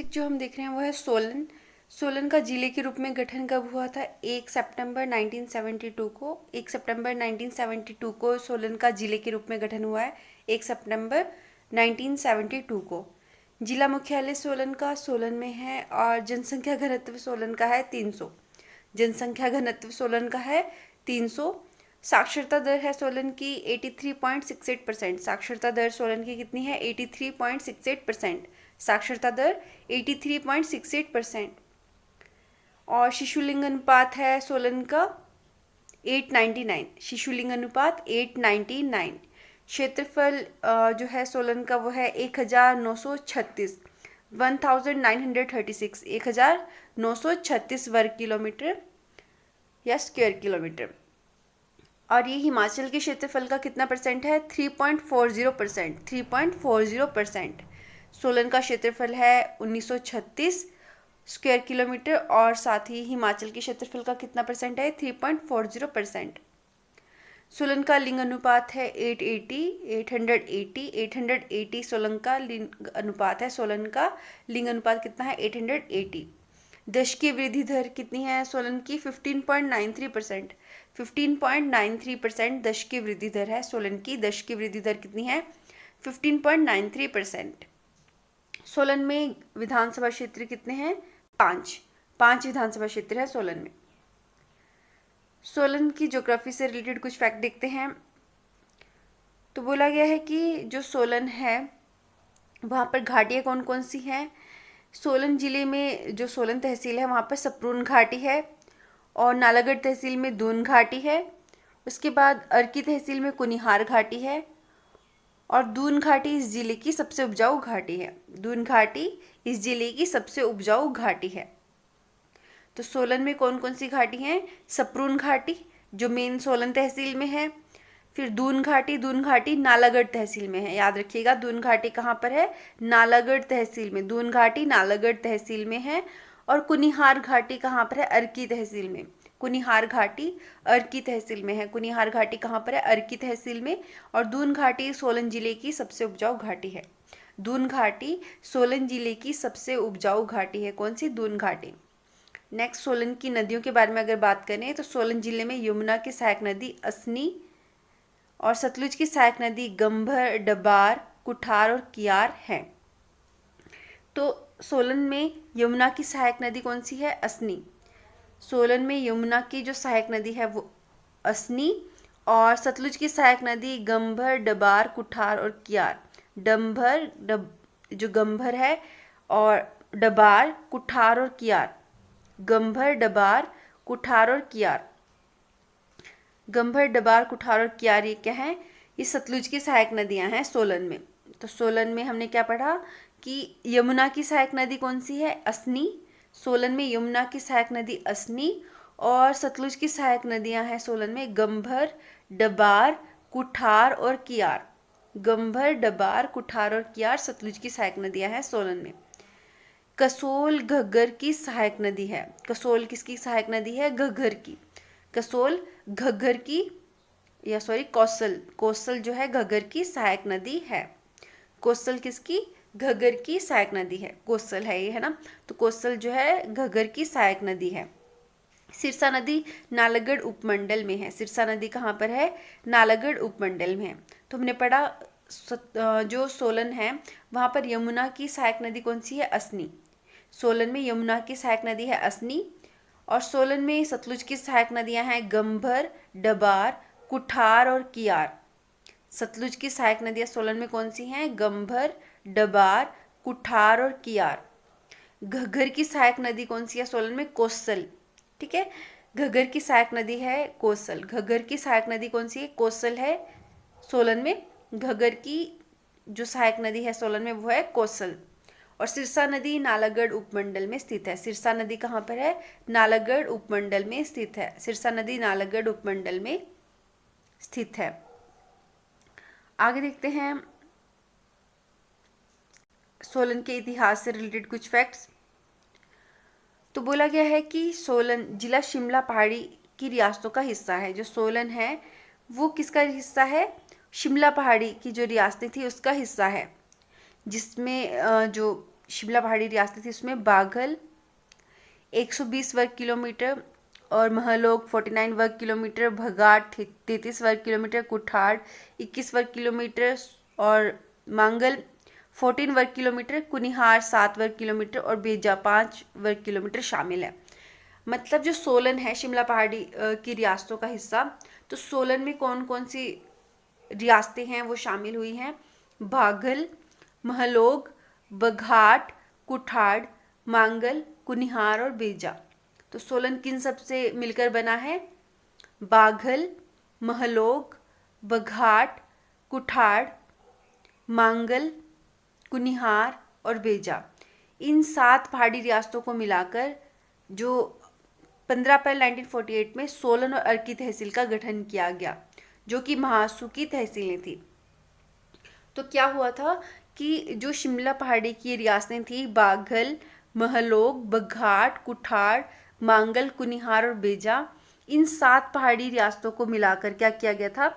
District जो हम देख रहे हैं वो है सोलन। सोलन का जिले के रूप में गठन कब हुआ था? 1 सितंबर 1972 को। 1 सितंबर 1972 को सोलन का जिले के रूप में गठन हुआ है। 1 सितंबर 1972 को। जिला मुख्यालय सोलन का सोलन में है और जनसंख्या घनत्व सोलन का है 300। जनसंख्या घनत्व सोलन का है 300। साक्षरता दर है सोलन की 83.68%। साक्षरता दर सोलन की कितनी है? 83.68%। साक्षरता दर 83.68%। और शिशु लिंग अनुपात है सोलन का 899। शिशु लिंग अनुपात 899। क्षेत्रफल जो है सोलन का वो है 1936 1936 1936 वर्ग किलोमीटर या स्क्वायर किलोमीटर। और ये हिमाचल के क्षेत्रफल का कितना परसेंट है? 3.40%। 3.40%। सोलन का क्षेत्रफल है 1936 स्क्वायर किलोमीटर और साथ ही हिमाचल के क्षेत्रफल का कितना परसेंट है? 3.40%। सोलन का लिंग अनुपात है 880 सोलन का लिंग अनुपात है। सोलन का लिंग अनुपात कितना है? 880। दशकीय वृद्धि दर कितनी है सोलन की? 15.93%। 15.93% दशकीय वृद्धि दर है सोलन की। दशकीय वृद्धि दर कितनी है? 15.93%। सोलन में विधानसभा क्षेत्र कितने हैं? 5 विधानसभा क्षेत्र है सोलन में। सोलन की ज्योग्राफी से रिलेटेड कुछ फैक्ट देखते हैं। तो बोला गया है कि जो सोलन है वहाँ पर घाटियाँ कौन कौन सी हैं? सोलन जिले में जो सोलन तहसील है वहाँ पर सप्रून घाटी है और नालागढ़ तहसील में दून घाटी है। उसके बाद अर्की तहसील में कुनिहार घाटी है और दून घाटी इस जिले की सबसे उपजाऊ घाटी है। दून घाटी इस जिले की सबसे उपजाऊ घाटी है। तो सोलन में कौन कौन सी घाटी हैं? सप्रून घाटी जो मेन सोलन तहसील में है। फिर दून घाटी नालागढ़ तहसील में है। याद रखिएगा दून घाटी कहाँ पर है? नालागढ़ तहसील में। दून घाटी नालागढ़ तहसील में है। और कुनिहार घाटी कहाँ पर है? अर्की तहसील में। कुनिहार घाटी अर्की तहसील में है। कुनिहार घाटी कहाँ पर है? अर्की तहसील में। और दून घाटी सोलन जिले की सबसे उपजाऊ घाटी है। दून घाटी सोलन जिले की सबसे उपजाऊ घाटी है। कौन सी? दून घाटी। नेक्स्ट सोलन की नदियों के बारे में अगर बात करें तो सोलन जिले में यमुना की सहायक नदी असनी और सतलुज की सहायक नदी गंभर, डबार, कुठार और कियार हैं। तो सोलन में यमुना की सहायक नदी कौन सी है? असनी। सोलन में यमुना की जो सहायक नदी है वो असनी और सतलुज की सहायक नदी गंभर, डबार, कुठार और कियार। जो गंभर है और डबार, कुठार और कियार। गंभर, डबार, कुठार और कियार। गंभर, डबार, कुठार और कियार ये क्या है? ये सतलुज की सहायक नदियां हैं सोलन में। तो सोलन में हमने क्या पढ़ा कि यमुना की सहायक नदी कौन सी है? असनी। सोलन में यमुना की सहायक नदी असनी और सतलुज की सहायक नदियां हैं सोलन में गंभर, डबार, कुठार और कियार। गंभर, डबार, कुठार और कियार सतलुज की सहायक नदियां हैं सोलन में। कसोल घग्गर की सहायक नदी है। कसोल किसकी सहायक नदी है? घग्गर की। कसोल घग्गर की या कोसल जो है घग्गर की सहायक नदी है। कोसल किसकी? घग्गर की सहायक नदी है। कोसल है ये, है ना? तो कोसल जो है घग्गर की सहायक नदी है। सिरसा नदी नालागढ़ उपमंडल में है। सिरसा नदी कहाँ पर है? नालागढ़ उपमंडल में है। तो हमने पढ़ा जो सोलन है वहाँ पर यमुना की सहायक नदी कौन सी है? असनी। सोलन में यमुना की सहायक नदी है असनी और सोलन में सतलुज की सहायक नदियां हैं गंभर, डबार, कुठार और कियार। सतलुज की सहायक नदियां सोलन में कौन सी हैं? गंभर, डबार, कुठार और कियार। घग्गर की सहायक नदी कौन सी है सोलन में? कोसल। ठीक है, घग्गर की सहायक नदी है कोसल। घग्गर की सहायक नदी कौन सी है? कोसल है सोलन में। घग्गर की जो सहायक नदी है सोलन में वो है कोसल। और सिरसा नदी नालागढ़ उपमंडल में स्थित है। सिरसा नदी कहाँ पर है? नालागढ़ उपमंडल में स्थित है। सिरसा नदी नालागढ़ उपमंडल में स्थित है। आगे देखते हैं सोलन के इतिहास से रिलेटेड कुछ फैक्ट्स। तो बोला गया है कि सोलन जिला शिमला पहाड़ी की रियासतों का हिस्सा है। जो सोलन है वो किसका हिस्सा है? शिमला पहाड़ी की जो रियासतें थी उसका हिस्सा है, जिसमें जो शिमला पहाड़ी रियासत थी उसमें बाघल 120 वर्ग किलोमीटर और महलोग 49 वर्ग किलोमीटर, भगाट 33 वर्ग किलोमीटर, कुठाड़ 21 वर्ग किलोमीटर और मांगल 14 वर्ग किलोमीटर, कुनिहार 7 वर्ग किलोमीटर और बेजा 5 वर्ग किलोमीटर शामिल है। मतलब जो सोलन है शिमला पहाड़ी की रियासतों का हिस्सा, तो सोलन में कौन कौन सी रियासतें हैं वो शामिल हुई हैं? बाघल, महलोग, बघाट, कुठाड़, मांगल, कुनिहार और बेजा। तो सोलन किन सब से मिलकर बना है? बाघल, महलोग, बघाट, कुठाड़, मांगल, कुनिहार और बेजा। इन 7 पहाड़ी रियासतों को मिलाकर जो 15 अप्रैल 1948 में सोलन और अर्की तहसील का गठन किया गया, जो कि महासू की तहसीलें थी। तो क्या हुआ था कि जो शिमला पहाड़ी की रियासतें थी, बाघल, महलोग, बघाट, कुठाड़, मांगल, कुनिहार और बेजा, इन 7 पहाड़ी रियासतों को मिलाकर क्या किया गया था?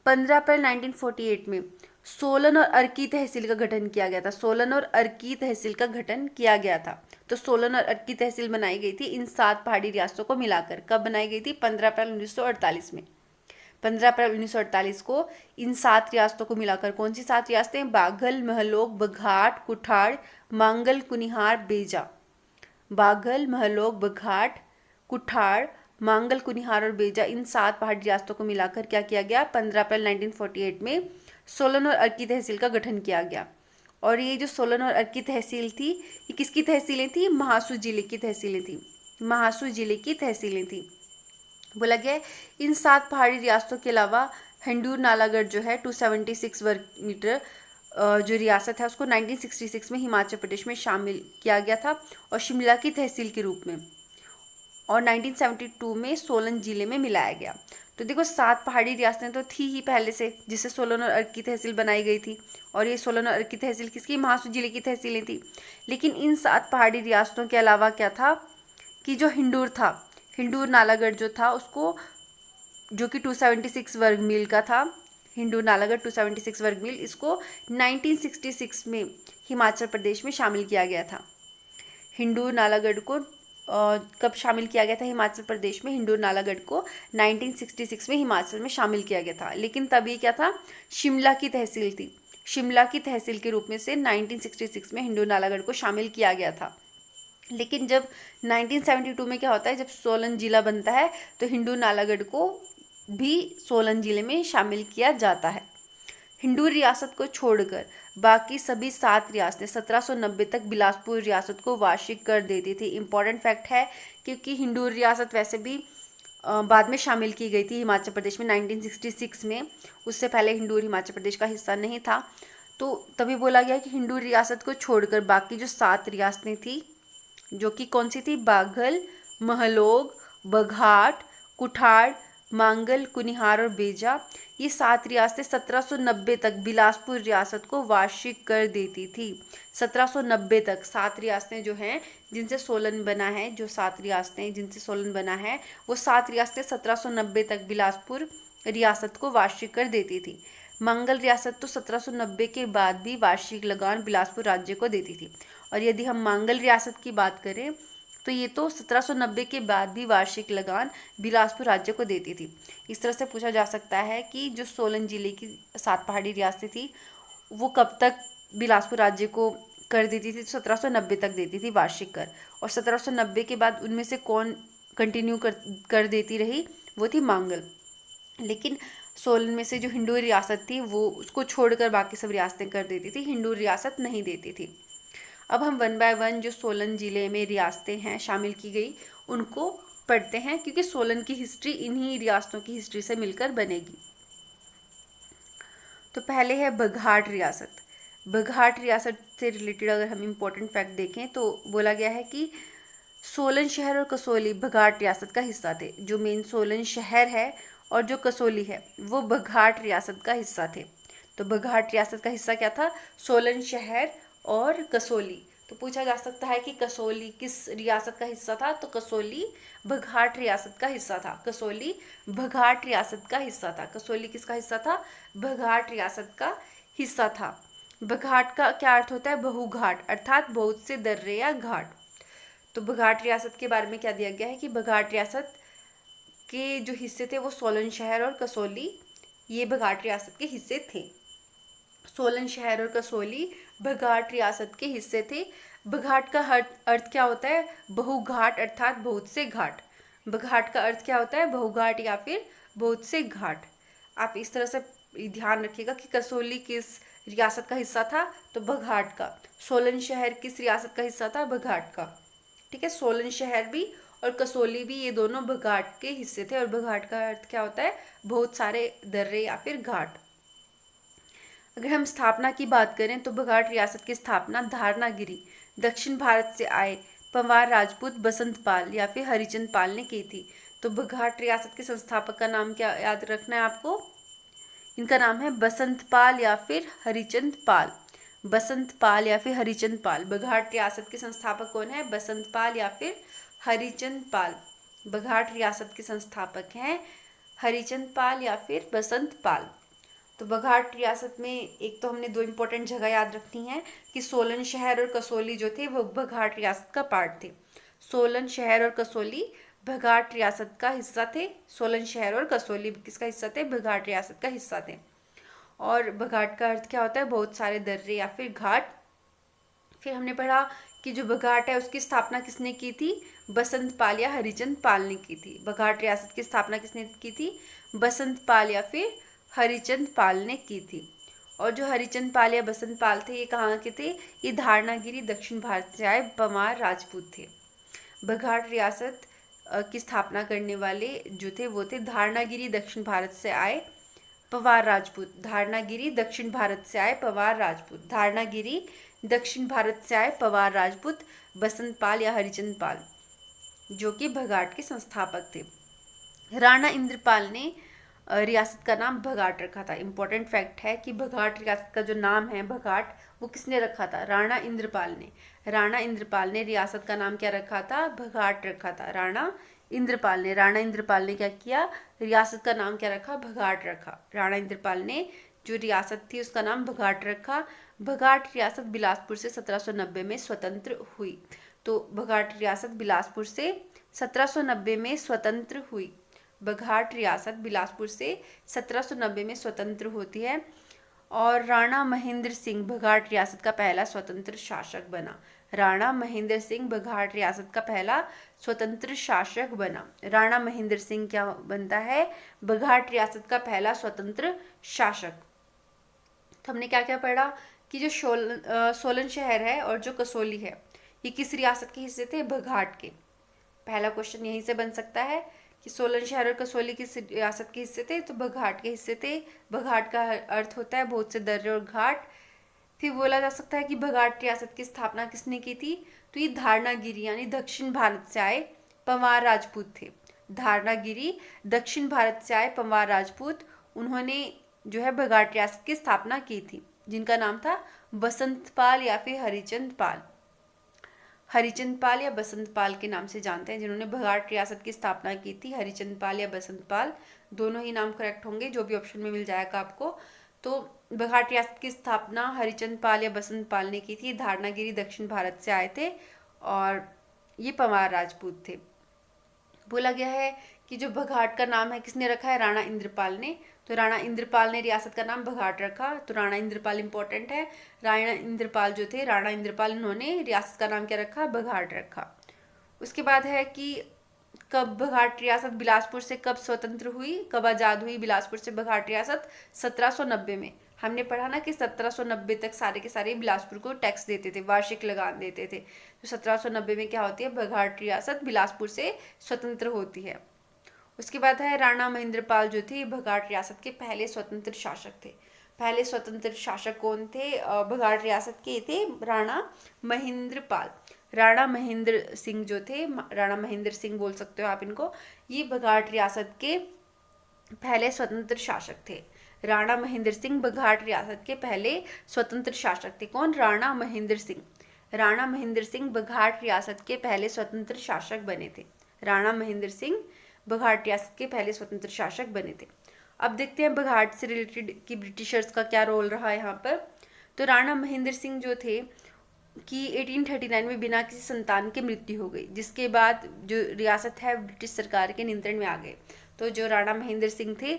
15 अप्रैल 1948 में सोलन और अर्की तहसील का गठन किया गया था। सोलन और अर्की तहसील का गठन किया गया था। तो सोलन और अर्की तहसील बनाई गई थी इन 7 पहाड़ी रियासतों को मिलाकर। कब बनाई गई थी? 15 अप्रैल 1948 में। 15 अप्रैल 1948 को इन 7 रियासतों को मिलाकर कौन सी 7 रियासतें? बाघल, महलोग, बघाट, कुठाड़, मांगल, कुनिहार, बेजा। बाघल, महलोग, बघाट, कुठाड़, मांगल, कुनिहार और बेजा, इन 7 पहाड़ी रियासतों को मिलाकर क्या किया गया? 15 अप्रैल 1948 में सोलन और अर्की तहसील का गठन किया गया। और ये जो सोलन और अर्की तहसील थी, ये किसकी तहसीलें थी? महासू जिले की तहसीलें थी। महासू जिले की तहसीलें थी। बोला गया है इन 7 पहाड़ी रियासतों के अलावा हिंडूर नालागढ़ जो है 276 वर्ग मीटर जो रियासत है उसको 1966 में हिमाचल प्रदेश में शामिल किया गया था और शिमला की तहसील के रूप में, और 1972 में सोलन जिले में मिलाया गया। तो देखो 7 पहाड़ी रियासतें तो थी ही पहले से, जिससे सोलन और अर्की तहसील बनाई गई थी। और ये सोलन और अर्की तहसील किसकी? महासू जिले की तहसीलें थी। लेकिन इन 7 पहाड़ी रियासतों के अलावा क्या था कि जो हिंडूर था, हिंडूर नालागढ़ जो था उसको, जो कि 276 वर्ग मील का था, हिंडूर नालागढ़ 276 वर्ग मील, इसको 1966 में हिमाचल प्रदेश में शामिल किया गया था। हिंडूर नालागढ़ को कब शामिल किया गया था हिमाचल प्रदेश में? हिंडूर नालागढ़ को 1966 में हिमाचल में शामिल किया गया था। लेकिन तब ये क्या था? शिमला की तहसील थी। शिमला की तहसील के रूप में से 1966 में हिंडूर नालागढ़ को शामिल किया गया था। लेकिन जब 1972 में क्या होता है, जब सोलन जिला बनता है तो हिंडूर नालागढ़ को भी सोलन जिले में शामिल किया जाता है। हिंडूर रियासत को छोड़कर बाकी सभी 7 रियासतें 1790 तक बिलासपुर रियासत को वार्षिक कर देती थी। इम्पॉर्टेंट फैक्ट है, क्योंकि हिंडूर रियासत वैसे भी बाद में शामिल की गई थी हिमाचल प्रदेश में 1966 में। उससे पहले हिंडूर हिमाचल प्रदेश का हिस्सा नहीं था। तो तभी बोला गया कि हिंडूर रियासत को छोड़कर बाकी जो 7 रियासतें थी, जो कि कौन सी थी? बाघल, महलोग, बघाट, कुठाड़, मांगल, कुनिहार और बेजा, ये 7 रियासतें 1790 तक बिलासपुर रियासत को वार्षिक कर देती थी। 1790 तक 7 रियासतें जो हैं जिनसे सोलन बना है, जो 7 रियासतें जिनसे सोलन बना है, वो 7 रियासतें 1790 तक बिलासपुर रियासत को वार्षिक कर देती थी। मंगल रियासत तो 1790 के बाद भी वार्षिक लगान बिलासपुर राज्य को देती थी। और यदि हम मांगल रियासत की बात करें तो ये तो 1790 के बाद भी वार्षिक लगान बिलासपुर राज्य को देती थी। इस तरह से पूछा जा सकता है कि जो सोलन जिले की 7 पहाड़ी रियासतें थी वो कब तक बिलासपुर राज्य को कर देती थी? तो 1790 तक देती थी वार्षिक कर। और 1790 के बाद उनमें से कौन कंटिन्यू कर देती रही? वो थी मांगल। लेकिन सोलन में से जो हिंडूर रियासत थी वो उसको छोड़कर बाकी सब रियासतें कर देती थी, हिंडूर रियासत नहीं देती थी। अब हम 1 बाय 1 जो सोलन ज़िले में रियासतें हैं शामिल की गई उनको पढ़ते हैं, क्योंकि सोलन की हिस्ट्री इन्हीं रियासतों की हिस्ट्री से मिलकर बनेगी। तो पहले है बघाट रियासत। बघाट रियासत से रिलेटेड अगर हम इम्पोर्टेंट फैक्ट देखें तो बोला गया है कि सोलन शहर और कसौली बघाट रियासत का हिस्सा थे। जो मेन सोलन शहर है और जो कसौली है वो बघाट रियासत का हिस्सा थे। तो बघाट रियासत का हिस्सा क्या था? सोलन शहर और कसौली। तो पूछा जा सकता है कि कसौली किस रियासत का हिस्सा था? तो कसौली बघाट रियासत का हिस्सा था। कसौली बघाट रियासत का हिस्सा था। कसौली किसका हिस्सा था? बघाट रियासत का हिस्सा था। बघाट का क्या अर्थ होता है? बहुघाट, अर्थात बहुत से दर्रे या घाट। तो बघाट रियासत के बारे में क्या दिया गया है कि बघाट रियासत के जो हिस्से थे वो सोलन शहर और कसौली, ये बघाट रियासत के हिस्से थे। सोलन शहर और कसौली बघाट रियासत के हिस्से थे। बघाट का अर्थ क्या होता है? बहुघाट, अर्थात बहुत से घाट। बघाट का अर्थ क्या होता है? बहुघाट या फिर बहुत से घाट। आप इस तरह से ध्यान रखिएगा कि कसौली किस रियासत का हिस्सा था? तो बघाट का। सोलन शहर किस रियासत का हिस्सा था? बघाट का। ठीक है, सोलन शहर भी और कसौली भी, ये दोनों बघाट के हिस्से थे। और बघाट का अर्थ क्या होता है? बहुत सारे दर्रे या फिर घाट। अगर हम स्थापना की बात करें तो बघाट रियासत की स्थापना धारनागिरी, दक्षिण भारत से आए पंवार राजपूत बसंत पाल या फिर हरिचंद पाल ने की थी। तो बघाट रियासत के संस्थापक का नाम क्या याद रखना है आपको? इनका नाम है बसंत पाल या फिर हरिचंद पाल। बसंत पाल या फिर हरिचंद पाल। बघाट रियासत के संस्थापक कौन है? बसंत पाल या फिर हरिचंद पाल। बघाट रियासत के संस्थापक हैं हरिचंद पाल या फिर बसंत पाल। तो बघाट रियासत में एक तो हमने दो इम्पोर्टेंट जगह याद रखनी है कि सोलन शहर और कसौली जो थे वो बघाट रियासत का पार्ट थे। सोलन शहर और कसौली बघाट रियासत का हिस्सा थे। सोलन शहर और कसौली किसका हिस्सा थे? बघाट रियासत का हिस्सा थे। और बघाट का अर्थ क्या होता है? बहुत सारे दर्रे या फिर घाट। फिर हमने पढ़ा कि जो बघाट है उसकी स्थापना किसने की थी? बसंत पाल या हरिचंद पाल ने की थी। बघाट रियासत की स्थापना किसने की थी? बसंत पाल या फिर हरिचंद पाल ने की थी। और जो हरिचंद पाल या बसंत पाल थे ये कहाँ के थे? ये धारनागिरी दक्षिण भारत से आए पवार राजपूत थे। बघाट रियासत की स्थापना करने वाले जो थे वो थे धारनागिरी दक्षिण भारत से आए पवार राजपूत। धारनागिरी दक्षिण भारत से आए पवार राजपूत। धारनागिरी दक्षिण भारत से आए पवार राजपूत बसंत पाल या हरिचंद पाल जो कि बघाट के संस्थापक थे। राणा इंद्रपाल ने रियासत का नाम बघाट रखा था। इंपॉर्टेंट फैक्ट है कि बघाट रियासत का जो नाम है बघाट, वो किसने रखा था? राणा इंद्रपाल ने। राणा इंद्रपाल ने रियासत का नाम क्या रखा था? बघाट रखा था। राणा इंद्रपाल ने। राणा इंद्रपाल ने क्या किया? रियासत का नाम क्या रखा? बघाट रखा। राणा इंद्रपाल ने जो रियासत थी उसका नाम बघाट रखा। बघाट रियासत बिलासपुर से 1790 में स्वतंत्र हुई। तो बघाट रियासत बिलासपुर से 1790 में स्वतंत्र हुई। बघाट रियासत बिलासपुर से 1790 में स्वतंत्र होती है। और राणा महेंद्र सिंह बघाट रियासत का पहला स्वतंत्र शासक बना। राणा महेंद्र सिंह बघाट रियासत का पहला स्वतंत्र शासक बना। राणा महेंद्र सिंह क्या बनता है? बघाट रियासत का पहला स्वतंत्र शासक। तो हमने क्या क्या पढ़ा कि जो सोलन शहर है और जो कसौली है ये किस रियासत के हिस्से थे? बघाट के। पहला क्वेश्चन यहीं से बन सकता है कि सोलन शहर और कसौली किस रियासत के हिस्से थे? तो बघाट के हिस्से थे। बघाट का अर्थ होता है बहुत से दर्रे और घाट। फिर बोला जा सकता है कि बघाट रियासत की स्थापना किसने की थी? तो ये धारनागिरी यानी दक्षिण भारत से आए पंवार राजपूत थे। धारनागिरी दक्षिण भारत से आए पंवार राजपूत, उन्होंने जो है बघाट रियासत की स्थापना की थी, जिनका नाम था बसंत पाल या फिर हरिचंद पाल। हरिचंद पाल या बसंत पाल के नाम से जानते हैं जिन्होंने बघाट रियासत की स्थापना की थी। हरिचंद पाल या बसंत पाल, दोनों ही नाम करेक्ट होंगे, जो भी ऑप्शन में मिल जाएगा आपको। तो बघाट रियासत की स्थापना हरिचंद पाल या बसंत पाल ने की थी। धारनागिरी दक्षिण भारत से आए थे और ये पंवार राजपूत थे। बोला गया है कि जो बघाट का नाम है किसने रखा है? राणा इंद्रपाल ने। तो राणा इंद्रपाल ने रियासत का नाम बघाट रखा। तो राणा इंद्रपाल इंपॉर्टेंट है। राणा इंद्रपाल जो थे, राणा इंद्रपाल, इन्होंने रियासत का नाम क्या रखा? बघाट रखा। उसके बाद है कि कब बघाट रियासत बिलासपुर से कब स्वतंत्र हुई, कब आज़ाद हुई बिलासपुर से बघाट रियासत? 1790 में। हमने पढ़ा ना कि 1790 तक सारे के सारे बिलासपुर को टैक्स देते थे, वार्षिक लगान देते थे। तो 1790 में क्या होती है? बघाट रियासत बिलासपुर से स्वतंत्र होती है। उसके बाद है राणा महेंद्रपाल जो थे बघाट रियासत के पहले स्वतंत्र शासक थे। पहले स्वतंत्र शासक कौन थे बघाट रियासत के? थे राणा महेंद्रपाल। राणा महेंद्र सिंह जो थे, राणा महेंद्र सिंह बोल सकते हो आप इनको, ये बघाट रियासत के पहले स्वतंत्र शासक थे। राणा महेंद्र सिंह बघाट रियासत के पहले स्वतंत्र शासक थे। कौन? राणा महेंद्र सिंह। राणा महेंद्र सिंह बघाट रियासत के पहले स्वतंत्र शासक बने थे। राणा महेंद्र सिंह बघाट रियासत के पहले स्वतंत्र शासक बने थे। अब देखते हैं बघाट से रिलेटेड कि ब्रिटिशर्स का क्या रोल रहा है यहाँ पर। तो राणा महेंद्र सिंह जो थे कि 1839 में बिना किसी संतान के मृत्यु हो गई, जिसके बाद जो रियासत है ब्रिटिश सरकार के नियंत्रण में आ गए। तो जो राणा महेंद्र सिंह थे,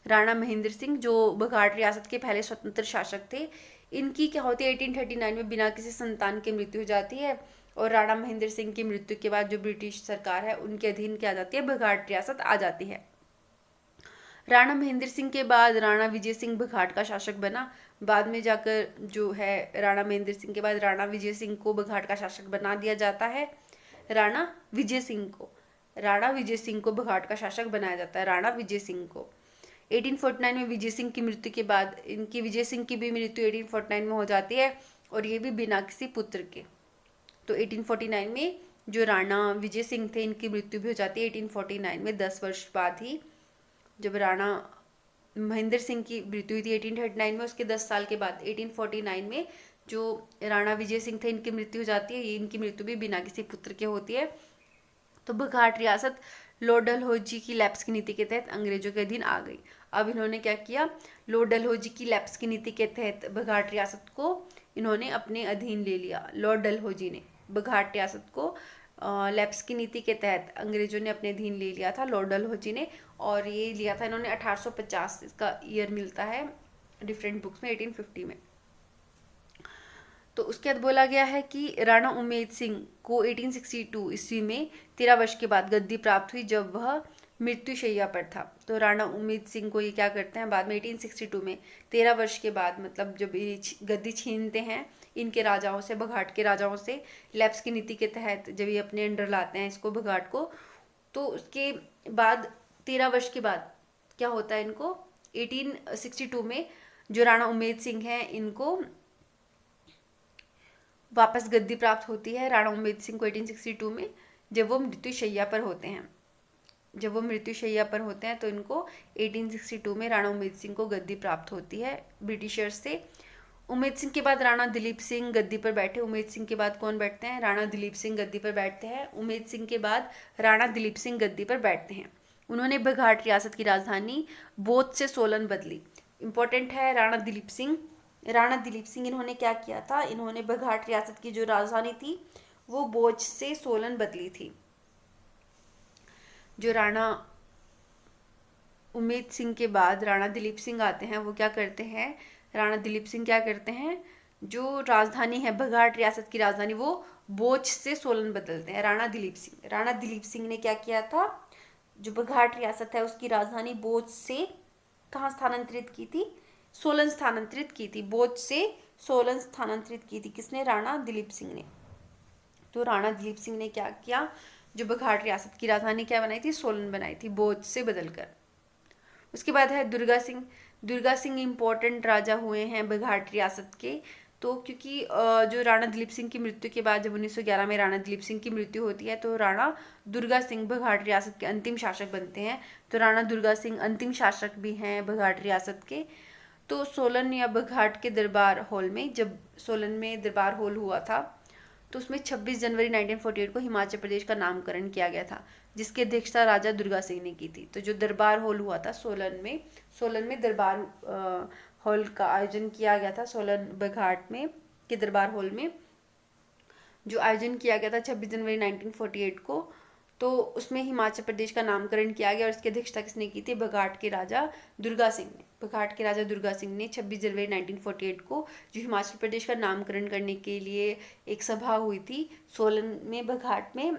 राणा महेंद्र सिंह जो बघाट रियासत के पहले स्वतंत्र शासक थे, इनकी क्या होती है 1839 में बिना किसी संतान के मृत्यु हो जाती है, और राणा महेंद्र सिंह की मृत्यु के बाद जो ब्रिटिश सरकार है उनके अधीन क्या जाती है, बघाट रियासत आ जाती है। राणा महेंद्र सिंह के बाद राणा विजय सिंह बघाट का शासक बना। बाद में जाकर जो है राणा महेंद्र सिंह के बाद राणा विजय सिंह को बघाट का शासक बना दिया जाता है। राणा विजय सिंह को बघाट का शासक बनाया जाता है, राणा विजय सिंह को। 1849 में विजय सिंह की मृत्यु के बाद इनकी विजय सिंह की भी मृत्यु 1849 में हो जाती है, और ये भी बिना किसी पुत्र के। तो 1849 में जो राणा विजय सिंह थे इनकी मृत्यु भी हो जाती है 1849 में, 10 वर्ष बाद ही। जब राणा महेंद्र सिंह की मृत्यु हुई थी 1839 में, उसके 10 साल के बाद 1849 में जो राणा विजय सिंह थे इनकी मृत्यु हो जाती है। इनकी मृत्यु भी बिना किसी पुत्र के होती है। तो बघाट रियासत लॉर्ड डलहौजी की लैप्स की नीति के तहत अंग्रेजों के अधीन आ गई। अब इन्होंने क्या किया, लॉर्ड डलहौजी की लैप्स की नीति के तहत बघाट रियासत को इन्होंने अपने अधीन ले लिया। लॉर्ड डलहौजी ने बघाट रियासत को लैप्स की नीति के तहत अंग्रेजों ने अपने अधीन ले लिया था, लॉर्ड डलहौजी ने। और ये लिया था इन्होंने 1850, इसका ईयर मिलता है डिफरेंट बुक्स में 1850 में। तो उसके बाद बोला गया है कि राणा उमेद सिंह को 1862 ईस्वी में 13 वर्ष के बाद गद्दी प्राप्त हुई, जब वह मृत्युशैया पर था। तो राणा उमेद सिंह को ये क्या करते हैं, बाद में 1862 में 13 वर्ष के बाद, मतलब जब ये गद्दी छीनते हैं इनके राजाओं से, बघाट के राजाओं से, लैप्स की नीति के तहत जब ये अपने अंडर लाते हैं इसको, बघाट को, तो उसके बाद 13 वर्ष के बाद क्या होता है, इनको 1862 में जो राणा उमेद सिंह हैं इनको वापस गद्दी प्राप्त होती है, राणा उमेद सिंह को 1862 में, जब वो मृत्युशैया पर होते हैं। तो इनको 1862 में राणा उमेद सिंह को गद्दी प्राप्त होती है ब्रिटिशर्स से। उमेद सिंह के बाद राणा दिलीप सिंह गद्दी पर बैठे। उमेद सिंह के बाद कौन बैठते हैं, राणा दिलीप सिंह गद्दी पर बैठते हैं। उमेद सिंह के बाद राणा दिलीप सिंह गद्दी पर बैठते हैं। उन्होंने बघाट रियासत की राजधानी बोध से सोलन बदली। इंपॉर्टेंट है, राणा दिलीप सिंह इन्होंने क्या किया था, इन्होंने बघाट रियासत की जो राजधानी थी वो बोझ से सोलन बदली थी। जो राणा उमेद सिंह के बाद राणा दिलीप सिंह आते हैं, वो क्या करते हैं, राणा दिलीप सिंह क्या करते हैं, जो राजधानी है बघाट रियासत की राजधानी वो बोझ से सोलन बदलते हैं। राणा दिलीप सिंह ने क्या किया था, जो बघाट रियासत है उसकी राजधानी बोझ से कहाँ स्थानांतरित की थी, सोलन स्थानांतरित की थी। बोझ से सोलन स्थानांतरित की थी किसने, राणा दिलीप सिंह ने। तो राणा दिलीप सिंह ने क्या किया, जो बघाट रियासत की राजधानी क्या बनाई थी, सोलन बनाई थी, बोझ से बदलकर। उसके बाद है दुर्गा सिंह इंपॉर्टेंट राजा हुए हैं बघाट रियासत के। तो क्योंकि जो राणा दिलीप सिंह की मृत्यु के बाद जब 1911 में राणा दिलीप सिंह की मृत्यु होती है, तो राणा दुर्गा सिंह बघाट रियासत के अंतिम शासक बनते हैं। तो राणा दुर्गा सिंह अंतिम शासक भी हैं बघाट रियासत के। तो सोलन या बघाट के दरबार हॉल में, जब सोलन में दरबार हॉल हुआ था, तो उसमें 26 जनवरी 1948 को हिमाचल प्रदेश का नामकरण किया गया था, जिसकी अध्यक्षता राजा दुर्गा सिंह ने की थी। तो जो दरबार हॉल हुआ था सोलन में दरबार हॉल का आयोजन किया गया था, सोलन बघाट में के दरबार हॉल में जो आयोजन किया गया था 26 जनवरी 1948 को, तो उसमें हिमाचल प्रदेश का नामकरण किया गया। और इसकी अध्यक्षता किसने की थी, बघाट के राजा दुर्गा सिंह ने 26 जनवरी 1948 को जो हिमाचल प्रदेश का नामकरण करने के लिए एक सभा हुई थी सोलन में बघाट में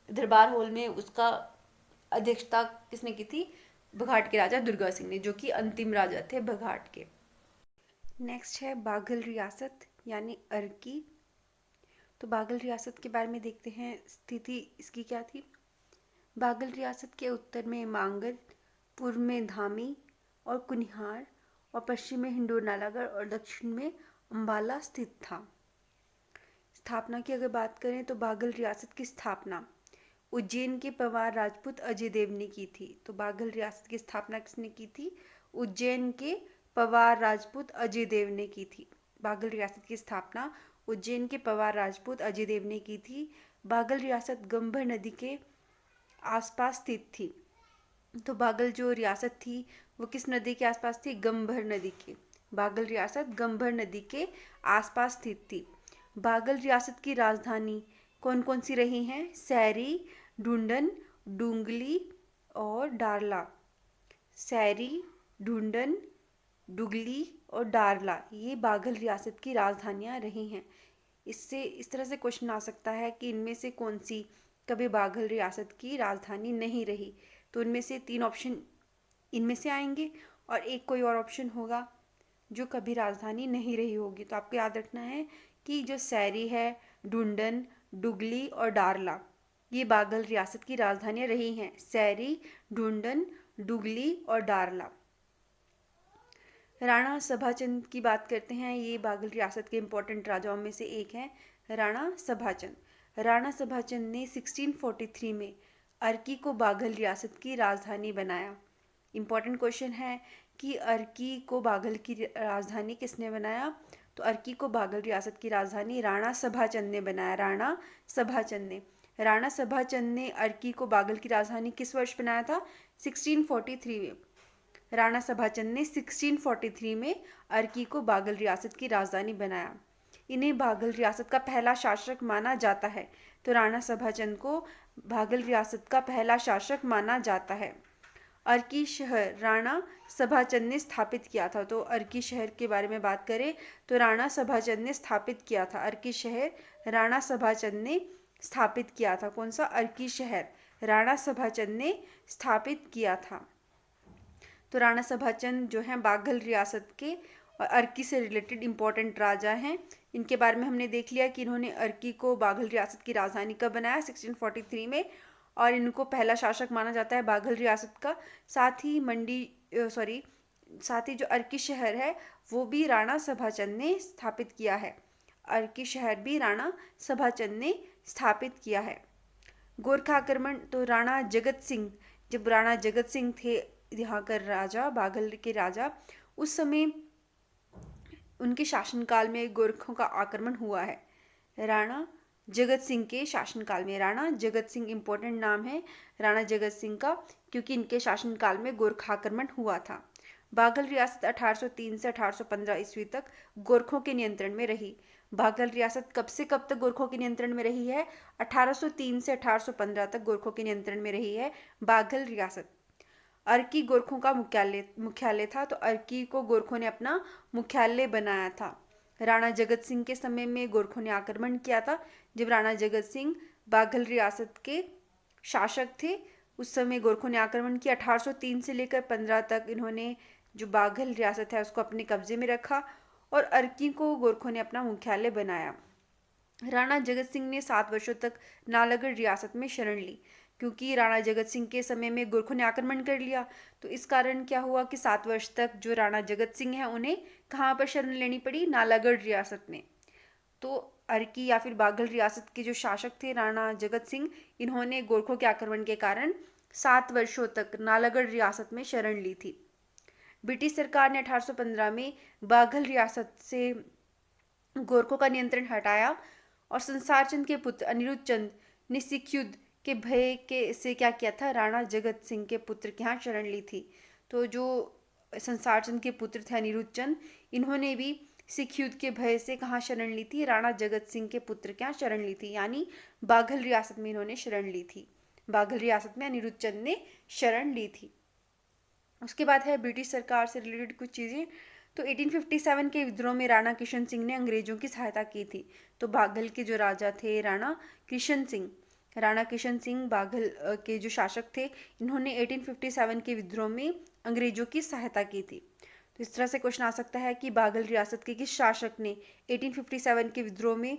दरबार हॉल में, उसका अध्यक्षता किसने की थी, बघाट के राजा दुर्गा सिंह ने, जो कि अंतिम राजा थे बघाट के। नेक्स्ट है बाघल रियासत यानी अर्की। तो बाघल रियासत के बारे में देखते हैं, स्थिति इसकी क्या थी। बाघल रियासत के उत्तर में मांगल, पूर्व में धामी और कुनिहार, और पश्चिम में हिंडोर नालागढ़ और दक्षिण में अम्बाला स्थित था। स्थापना की अगर बात करें तो बाघल रियासत की स्थापना उज्जैन के पवार राजपूत अजय देव ने की थी। तो बाघल रियासत की स्थापना किसने की थी, उज्जैन के पवार राजपूत अजय देव ने की थी। बाघल रियासत की स्थापना उज्जैन के पवार राजपूत अजय देव ने की थी। बाघल रियासत गंभर नदी के आसपास स्थित थी। तो बाघल जो रियासत थी वो किस नदी के आसपास थी, गंभर नदी के बाघल रियासत गंभर नदी के आसपास स्थित थी। बाघल रियासत की राजधानी कौन कौन सी रही हैं? सैरी, ढूंढन, डुंगली और डारला। सैरी, ढूंढन, डुगली और डारला, ये बाघल रियासत की राजधानियां रही हैं। इससे इस तरह से क्वेश्चन आ सकता है कि इनमें से कौन सी कभी बाघल रियासत की राजधानी नहीं रही। तो इनमें से 3 ऑप्शन इनमें से आएंगे और एक कोई और ऑप्शन होगा जो कभी राजधानी नहीं रही होगी। तो आपको याद रखना है कि जो सैरी है, ढूंढन, डुगली और डारला, ये बाघल रियासत की राजधानियां रही हैं। सैरी, ढूंढन, डुगली और डारला। राणा सभाचंद की बात करते हैं। ये बाघल रियासत के इम्पोर्टेंट राजाओं में से एक हैं, राणा सभाचंद। राणा सभाचंद ने 1643 में अर्की को बाघल रियासत की राजधानी बनाया। इम्पोर्टेंट क्वेश्चन है कि अर्की को बाघल की राजधानी किसने बनाया? तो अर्की को बाघल रियासत की राजधानी राणा सभाचंद ने बनाया। राणा सभाचंद ने अर्की को बाघल की राजधानी किस वर्ष बनाया था? 1643 में। राणा सभाचंद ने 1643 में अर्की को बाघल रियासत की राजधानी बनाया। इन्हें बाघल रियासत का पहला शासक माना जाता है। तो राणा सभाचंद को बाघल रियासत का पहला शासक माना जाता है। अर्की शहर राणा सभाचंद ने स्थापित किया था। तो अर्की शहर के बारे में बात करें तो राणा सभाचंद ने स्थापित किया था। अर्की शहर राणा सभाचंद ने स्थापित किया था। कौन सा? अर्की शहर राणा सभाचंद ने स्थापित किया था। तो राणा सभाचंद जो हैं बाघल रियासत के और अर्की से रिलेटेड इम्पोर्टेंट राजा हैं। इनके बारे में हमने देख लिया कि इन्होंने अर्की को बाघल रियासत की राजधानी कब बनाया? 1643 में। और इनको पहला शासक माना जाता है बाघल रियासत का। साथ ही जो अर्की शहर है वो भी राणा सभाचंद ने स्थापित किया है। अर्की शहर भी राणा सभाचंद ने स्थापित किया है। गोरखा आक्रमण, तो राणा जगत सिंह, जब राणा जगत सिंह थे यहाँ का राजा, बाघल के राजा, उस समय उनके शासनकाल में गोरखों का आक्रमण हुआ है। राणा जगत सिंह के शासनकाल में। राणा जगत सिंह इम्पोर्टेंट नाम है राणा जगत सिंह का, क्योंकि इनके शासनकाल में गोरखा आक्रमण हुआ था। बाघल रियासत 1803 से 1815 ईस्वी तक गोरखों के नियंत्रण में रही। बाघल रियासत कब से कब तक गोरखों के नियंत्रण में रही है? 1803 से 1815 तक गोरखों के नियंत्रण में रही है बाघल रियासत। अर्की गोरखों का मुख्यालय था। तो अर्की को गोरखों ने अपना मुख्यालय बनाया था। राणा जगत सिंह के समय में गोरखों ने आक्रमण किया था। जब राणा जगत सिंह बाघल रियासत के शासक थे उस समय गोरखों ने आक्रमण किया। 1803 से लेकर 15 तक इन्होंने जो बाघल रियासत है उसको अपने कब्जे में रखा और अर्की को गोरखों ने अपना मुख्यालय बनाया। राणा जगत सिंह ने 7 वर्षों तक नालागढ़ रियासत में शरण ली, क्योंकि राणा जगत सिंह के समय में गोरखों ने आक्रमण कर लिया। तो इस कारण क्या हुआ कि 7 वर्ष तक जो राणा जगत सिंह है उन्हें कहाँ पर शरण लेनी पड़ी? नालागढ़ रियासत में। तो अर्की या फिर बाघल रियासत के जो शासक थे राणा जगत सिंह, इन्होंने गोरखों के आक्रमण के कारण 7 वर्षों तक नालागढ़ रियासत में शरण ली थी। ब्रिटिश सरकार ने 1815 में बाघल रियासत से गोरखों का नियंत्रण हटाया और संसार चंद के पुत्र अनिरुद्ध चंद ने सिख युद्ध के भय के से क्या किया था? राणा जगत सिंह के पुत्र के यहाँ शरण ली थी। तो जो संसार चंद के पुत्र थे अनिरुद्ध चंद, इन्होंने भी सिख युद्ध के भय से कहाँ शरण ली थी? राणा जगत सिंह के पुत्र के यहाँ शरण ली थी, यानी बाघल रियासत में इन्होंने शरण ली थी। बाघल रियासत में अनिरुद्ध चंद ने शरण ली थी। उसके बाद है ब्रिटिश सरकार से रिलेटेड कुछ चीज़ें। तो 1857 के विद्रोह में राणा किशन सिंह ने अंग्रेजों की सहायता की थी। तो बाघल के जो राजा थे राणा किशन सिंह बाघल के जो शासक थे, इन्होंने 1857 के विद्रोह में अंग्रेजों की सहायता की थी। तो इस तरह से क्वेश्चन आ सकता है कि बाघल रियासत के किस शासक ने 1857 के विद्रोह में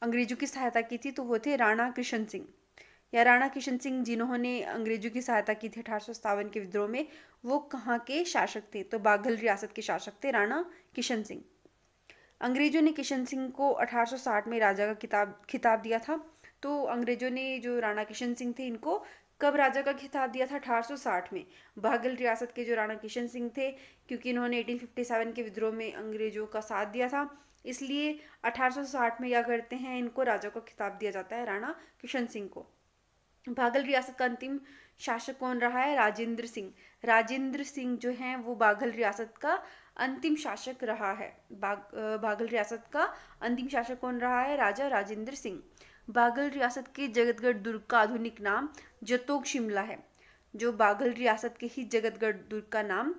अंग्रेजों की सहायता की थी? तो वो थे राणा किशन सिंह। या राणा किशन सिंह जिन्होंने अंग्रेजों की सहायता की थी 1857 के विद्रोह में, वो कहाँ के शासक थे? तो बाघल रियासत के शासक थे राणा किशन सिंह। अंग्रेजों ने किशन सिंह को 1860 में राजा का खिताब दिया था। तो अंग्रेजों ने जो राणा किशन सिंह थे इनको कब राजा का खिताब दिया था? 1860 में। बाघल रियासत के जो राणा किशन सिंह थे, क्योंकि इन्होंने 1857 के विद्रोह में अंग्रेजों का साथ दिया था, इसलिए 1860 में क्या करते हैं, इनको राजा का खिताब दिया जाता है राणा किशन सिंह को। बाघल रियासत का अंतिम शासक कौन रहा है? राजेंद्र सिंह जो हैं वो बाघल रियासत का अंतिम शासक रहा है? बाघल रियासत का अंतिम शासक कौन रहा है? राजा राजेंद्र सिंह। बाघल रियासत के जगतगढ़ दुर्ग का आधुनिक नाम जतोग शिमला है। जो बाघल रियासत के ही जगतगढ़ दुर्ग का नाम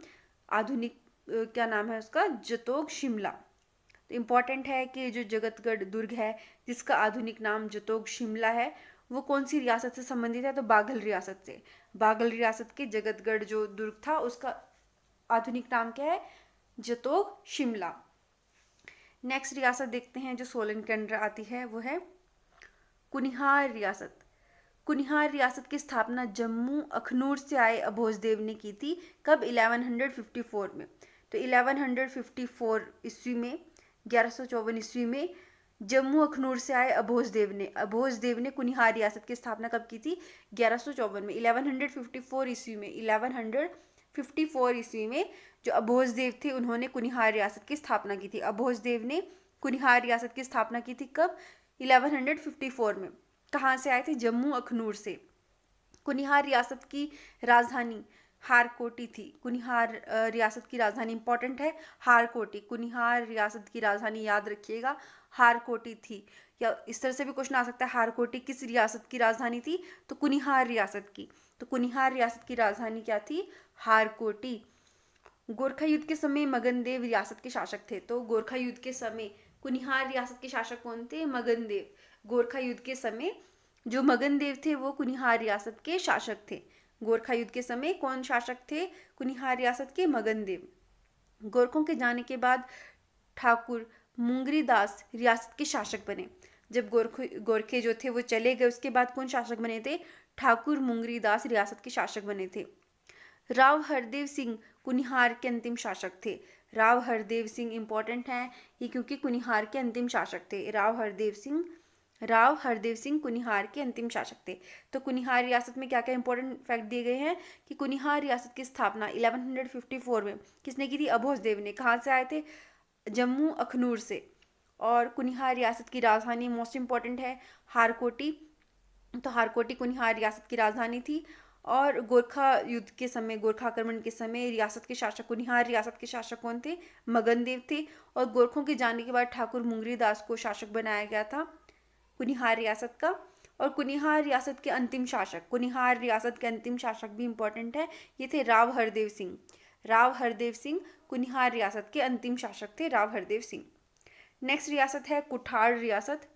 आधुनिक क्या नाम है उसका? जतोग शिमला। तो इम्पॉर्टेंट है कि जो जगतगढ़ दुर्ग है जिसका आधुनिक नाम जतोग शिमला है वो कौन सी रियासत से संबंधित है? तो बाघल रियासत से। बाघल रियासत के जगतगढ़ जो दुर्ग था उसका आधुनिक नाम क्या है? जतोग शिमला। नेक्स्ट रियासत देखते हैं जो सोलन के अंडर आती है, वो है कुनिहार रियासत। कुनिहार रियासत की स्थापना जम्मू अखनूर से आए अभोजदेव ने की थी। कब? 1154 में। तो 1154 ईस्वी में, 1154 ईस्वी में जम्मू अखनूर से आए अभोजदेव ने कुनिहार रियासत की स्थापना कब की थी? 1154 में। 1154 ईस्वी में, 1154 ईस्वी में जो अभोजदेव थे उन्होंने कुनिहार रियासत की स्थापना की थी। अभोजदेव ने कुनिहार रियासत की स्थापना की थी कब? 1154 में। कहाँ से आए थे? जम्मू अखनूर से। कुनिहार रियासत की राजधानी हारकोटी थी। कुनिहार रियासत की राजधानी इंपॉर्टेंट है, हारकोटी। कुनिहार रियासत की राजधानी याद रखिएगा, हारकोटी थी। या इस तरह से भी क्वेश्चन आ सकता है, हारकोटी किस रियासत की राजधानी थी? तो कुनिहार रियासत की। तो कुनिहार रियासत की राजधानी क्या थी? हारकोटी। गोरखा युद्ध के समय मगनदेव रियासत के शासक थे। तो गोरखा युद्ध के समय कुनिहार रियासत के शासक कौन थे? मगनदेव। गोरखा युद्ध के समय जो मगनदेव थे वो कुनिहार रियासत के शासक थे। गोरखा युद्ध के समय कौन शासक थे? कुनिहार रियासत के मगनदेव। गोरखों के जाने के बाद ठाकुर मुंगरी दास रियासत के शासक बने। जब गोरखे जो थे वो चले गए उसके बाद कौन शासक बने थे? ठाकुर मुंगरी दास रियासत के शासक बने थे। राव हरदेव सिंह कुनिहार के अंतिम शासक थे। राव हरदेव सिंह इंपॉर्टेंट हैं ये क्योंकि कुनिहार के अंतिम शासक थे। राव हरदेव सिंह कुनिहार के अंतिम शासक थे। तो कुनिहार रियासत में क्या क्या इंपॉर्टेंट फैक्ट दिए गए हैं कि कुनिहार रियासत की स्थापना 1154 में किसने की थी? अभोजदेव ने। कहाँ से आए थे? जम्मू अखनूर से। और कुनिहार रियासत की राजधानी मोस्ट इंपॉर्टेंट है हारकोटी। तो हारकोटी कुनिहार रियासत की राजधानी थी। और गोरखा युद्ध के समय, गोरखा आक्रमण के समय रियासत के शासक, कुनिहार रियासत के शासक कौन थे? मगनदेव थे। और गोरखों के जाने के बाद ठाकुर मुंगरी दास को शासक बनाया गया था कुनिहार रियासत का। और कुनिहार रियासत के अंतिम शासक, कुनिहार रियासत के अंतिम शासक भी इंपॉर्टेंट है, ये थे राव हरदेव सिंह। राव हरदेव सिंह कुनिहार रियासत के अंतिम शासक थे, राव हरदेव सिंह। नेक्स्ट रियासत है कुठाड़ रियासत।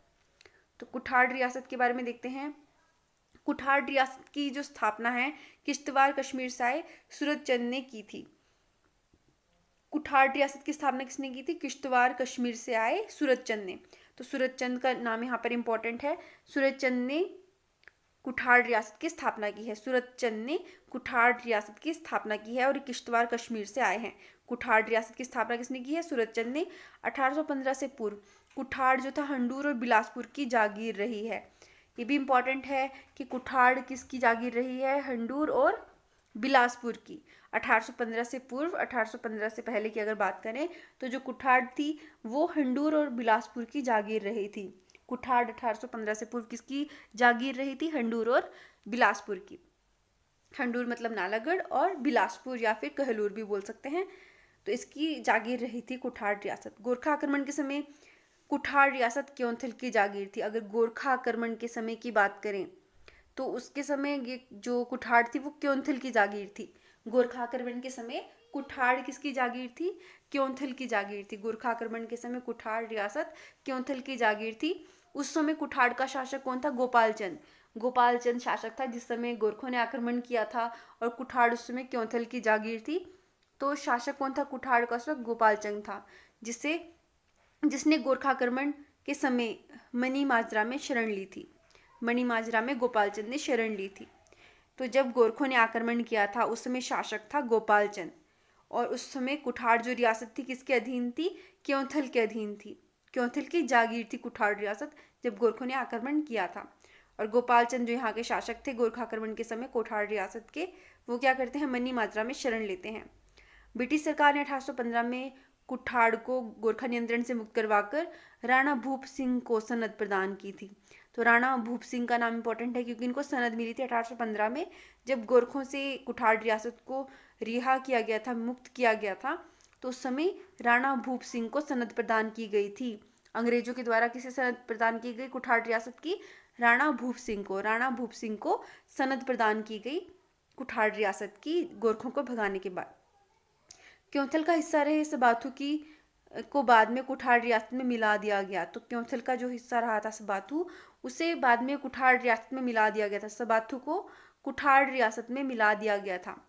तो कुठाड़ रियासत के बारे में देखते हैं। कुठाड़ रियासत की जो स्थापना है किश्तवाड़ कश्मीर से आए सूरज चंद ने की थी। कुठाड़ रियासत की स्थापना किसने की थी? किश्तवाड़ कश्मीर से आए सूरज चंद ने। तो सूरज चंद का नाम यहाँ पर इंपॉर्टेंट है। सूरज चंद ने कुठाड़ रियासत की स्थापना की है। सूरज चंद ने कुठाड़ रियासत की स्थापना की है और किश्तवाड़ कश्मीर से आए हैं। कुठाड़ रियासत की स्थापना किसने की है? सूरज चंद ने। 1815 से पूर्व कुठाड़ जो था हंडूर और बिलासपुर की जागीर रही है। ये भी इंपॉर्टेंट है कि कुठाड़ किसकी जागीर रही है? हंडूर और बिलासपुर की। 1815 से पूर्व, 1815 से पहले की अगर बात करें तो जो कुठाड़ थी वो हंडूर और बिलासपुर की जागीर रही थी। कुठाड़ 1815 से पूर्व किसकी जागीर रही थी? हंडूर और बिलासपुर की। हंडूर मतलब नालागढ़ और बिलासपुर या फिर कहलूर भी बोल सकते हैं। तो इसकी जागीर रही थी कुठाड़ रियासत। गोरखा आक्रमण के समय कुठाड़ रियासत क्योंथल की जागीर थी। अगर गोरखा आक्रमण के समय की बात करें तो उसके समय ये जो कुठाड़ थी वो क्योंथल की जागीर थी। गोरखा आक्रमण के समय कुठाड़ किसकी जागीर थी? क्योंथल की जागीर थी। गोरखा आक्रमण के समय कुठाड़ रियासत क्योंथल की जागीर थी। उस समय कुठाड़ का शासक कौन था? गोपाल चंद। गोपाल चंद शासक था जिस समय गोरखों ने आक्रमण किया था और कुठाड़ उस समय क्योंथल की जागीर थी। तो शासक कौन था कुठाड़ का? उस वक्त गोपाल चंद था जिसने गोरखा आक्रमण के समय मनी माजरा में शरण ली थी। मनी माजरा में गोपाल चंद ने शरण ली थी। तो जब गोरखों ने आक्रमण किया था उस समय शासक था गोपाल चंद। और उस समय कुठाड़ जो रियासत थी किसके अधीन थी? क्योंथल के अधीन थी। क्योंथल की जागीर थी कुठाड़ रियासत जब गोरखों ने आक्रमण किया था। और गोपाल चंद जो यहाँ के शासक थे गोरखा आक्रमण के समय कुठाड़ रियासत के, वो क्या करते हैं? मनी माजरा में शरण लेते हैं। ब्रिटिश सरकार ने 1815 में कुठाड़ को गोरखा नियंत्रण से मुक्त करवाकर राणा भूप सिंह को सनद प्रदान की थी। तो राणा भूप सिंह का नाम इंपॉर्टेंट है क्योंकि इनको सनद मिली थी 1815 में, जब गोरखों से कुठाड़ रियासत को रिहा किया गया था, मुक्त किया गया था। तो उस समय राणा भूप सिंह को सनद प्रदान की गई थी। अंग्रेजों के द्वारा किसे सनद प्रदान की गई कुठार रियासत की? राणा भूप सिंह को। राणा भूप सिंह को सनद प्रदान की गई कुठार रियासत की गोरखों को भगाने के बाद। क्योंथल का हिस्सा रहे सबाथू की को बाद में कुठार रियासत में मिला दिया गया। तो क्योंथल का जो हिस्सा रहा था सबाथू, उसे बाद में कुठार रियासत में मिला दिया गया था। सबाथू को कुठार रियासत में मिला दिया गया था।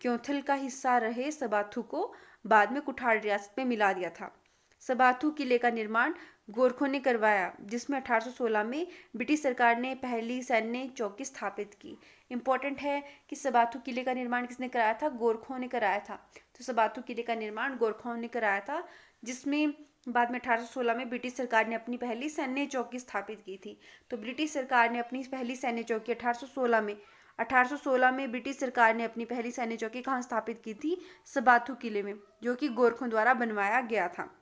क्योंथल का हिस्सा रहे सबाथू को बाद में कुठार रियासत में मिला दिया था। सबाथू किले का निर्माण गोरखों ने करवाया, जिसमें 1816 में ब्रिटिश सरकार ने पहली सैन्य चौकी स्थापित की। इंपॉर्टेंट है कि सबाथू किले का निर्माण किसने कराया था? गोरखों ने कराया था। तो सबाथू किले का निर्माण गोरखों ने कराया था, जिसमें बाद में 1816 में ब्रिटिश सरकार ने अपनी पहली सैन्य चौकी स्थापित की थी। तो ब्रिटिश सरकार ने अपनी पहली सैन्य चौकी 1816 में ब्रिटिश सरकार ने अपनी पहली सैन्य चौकी कहाँ स्थापित की थी? सबाथू किले में, जो कि गोरखों द्वारा बनवाया गया था।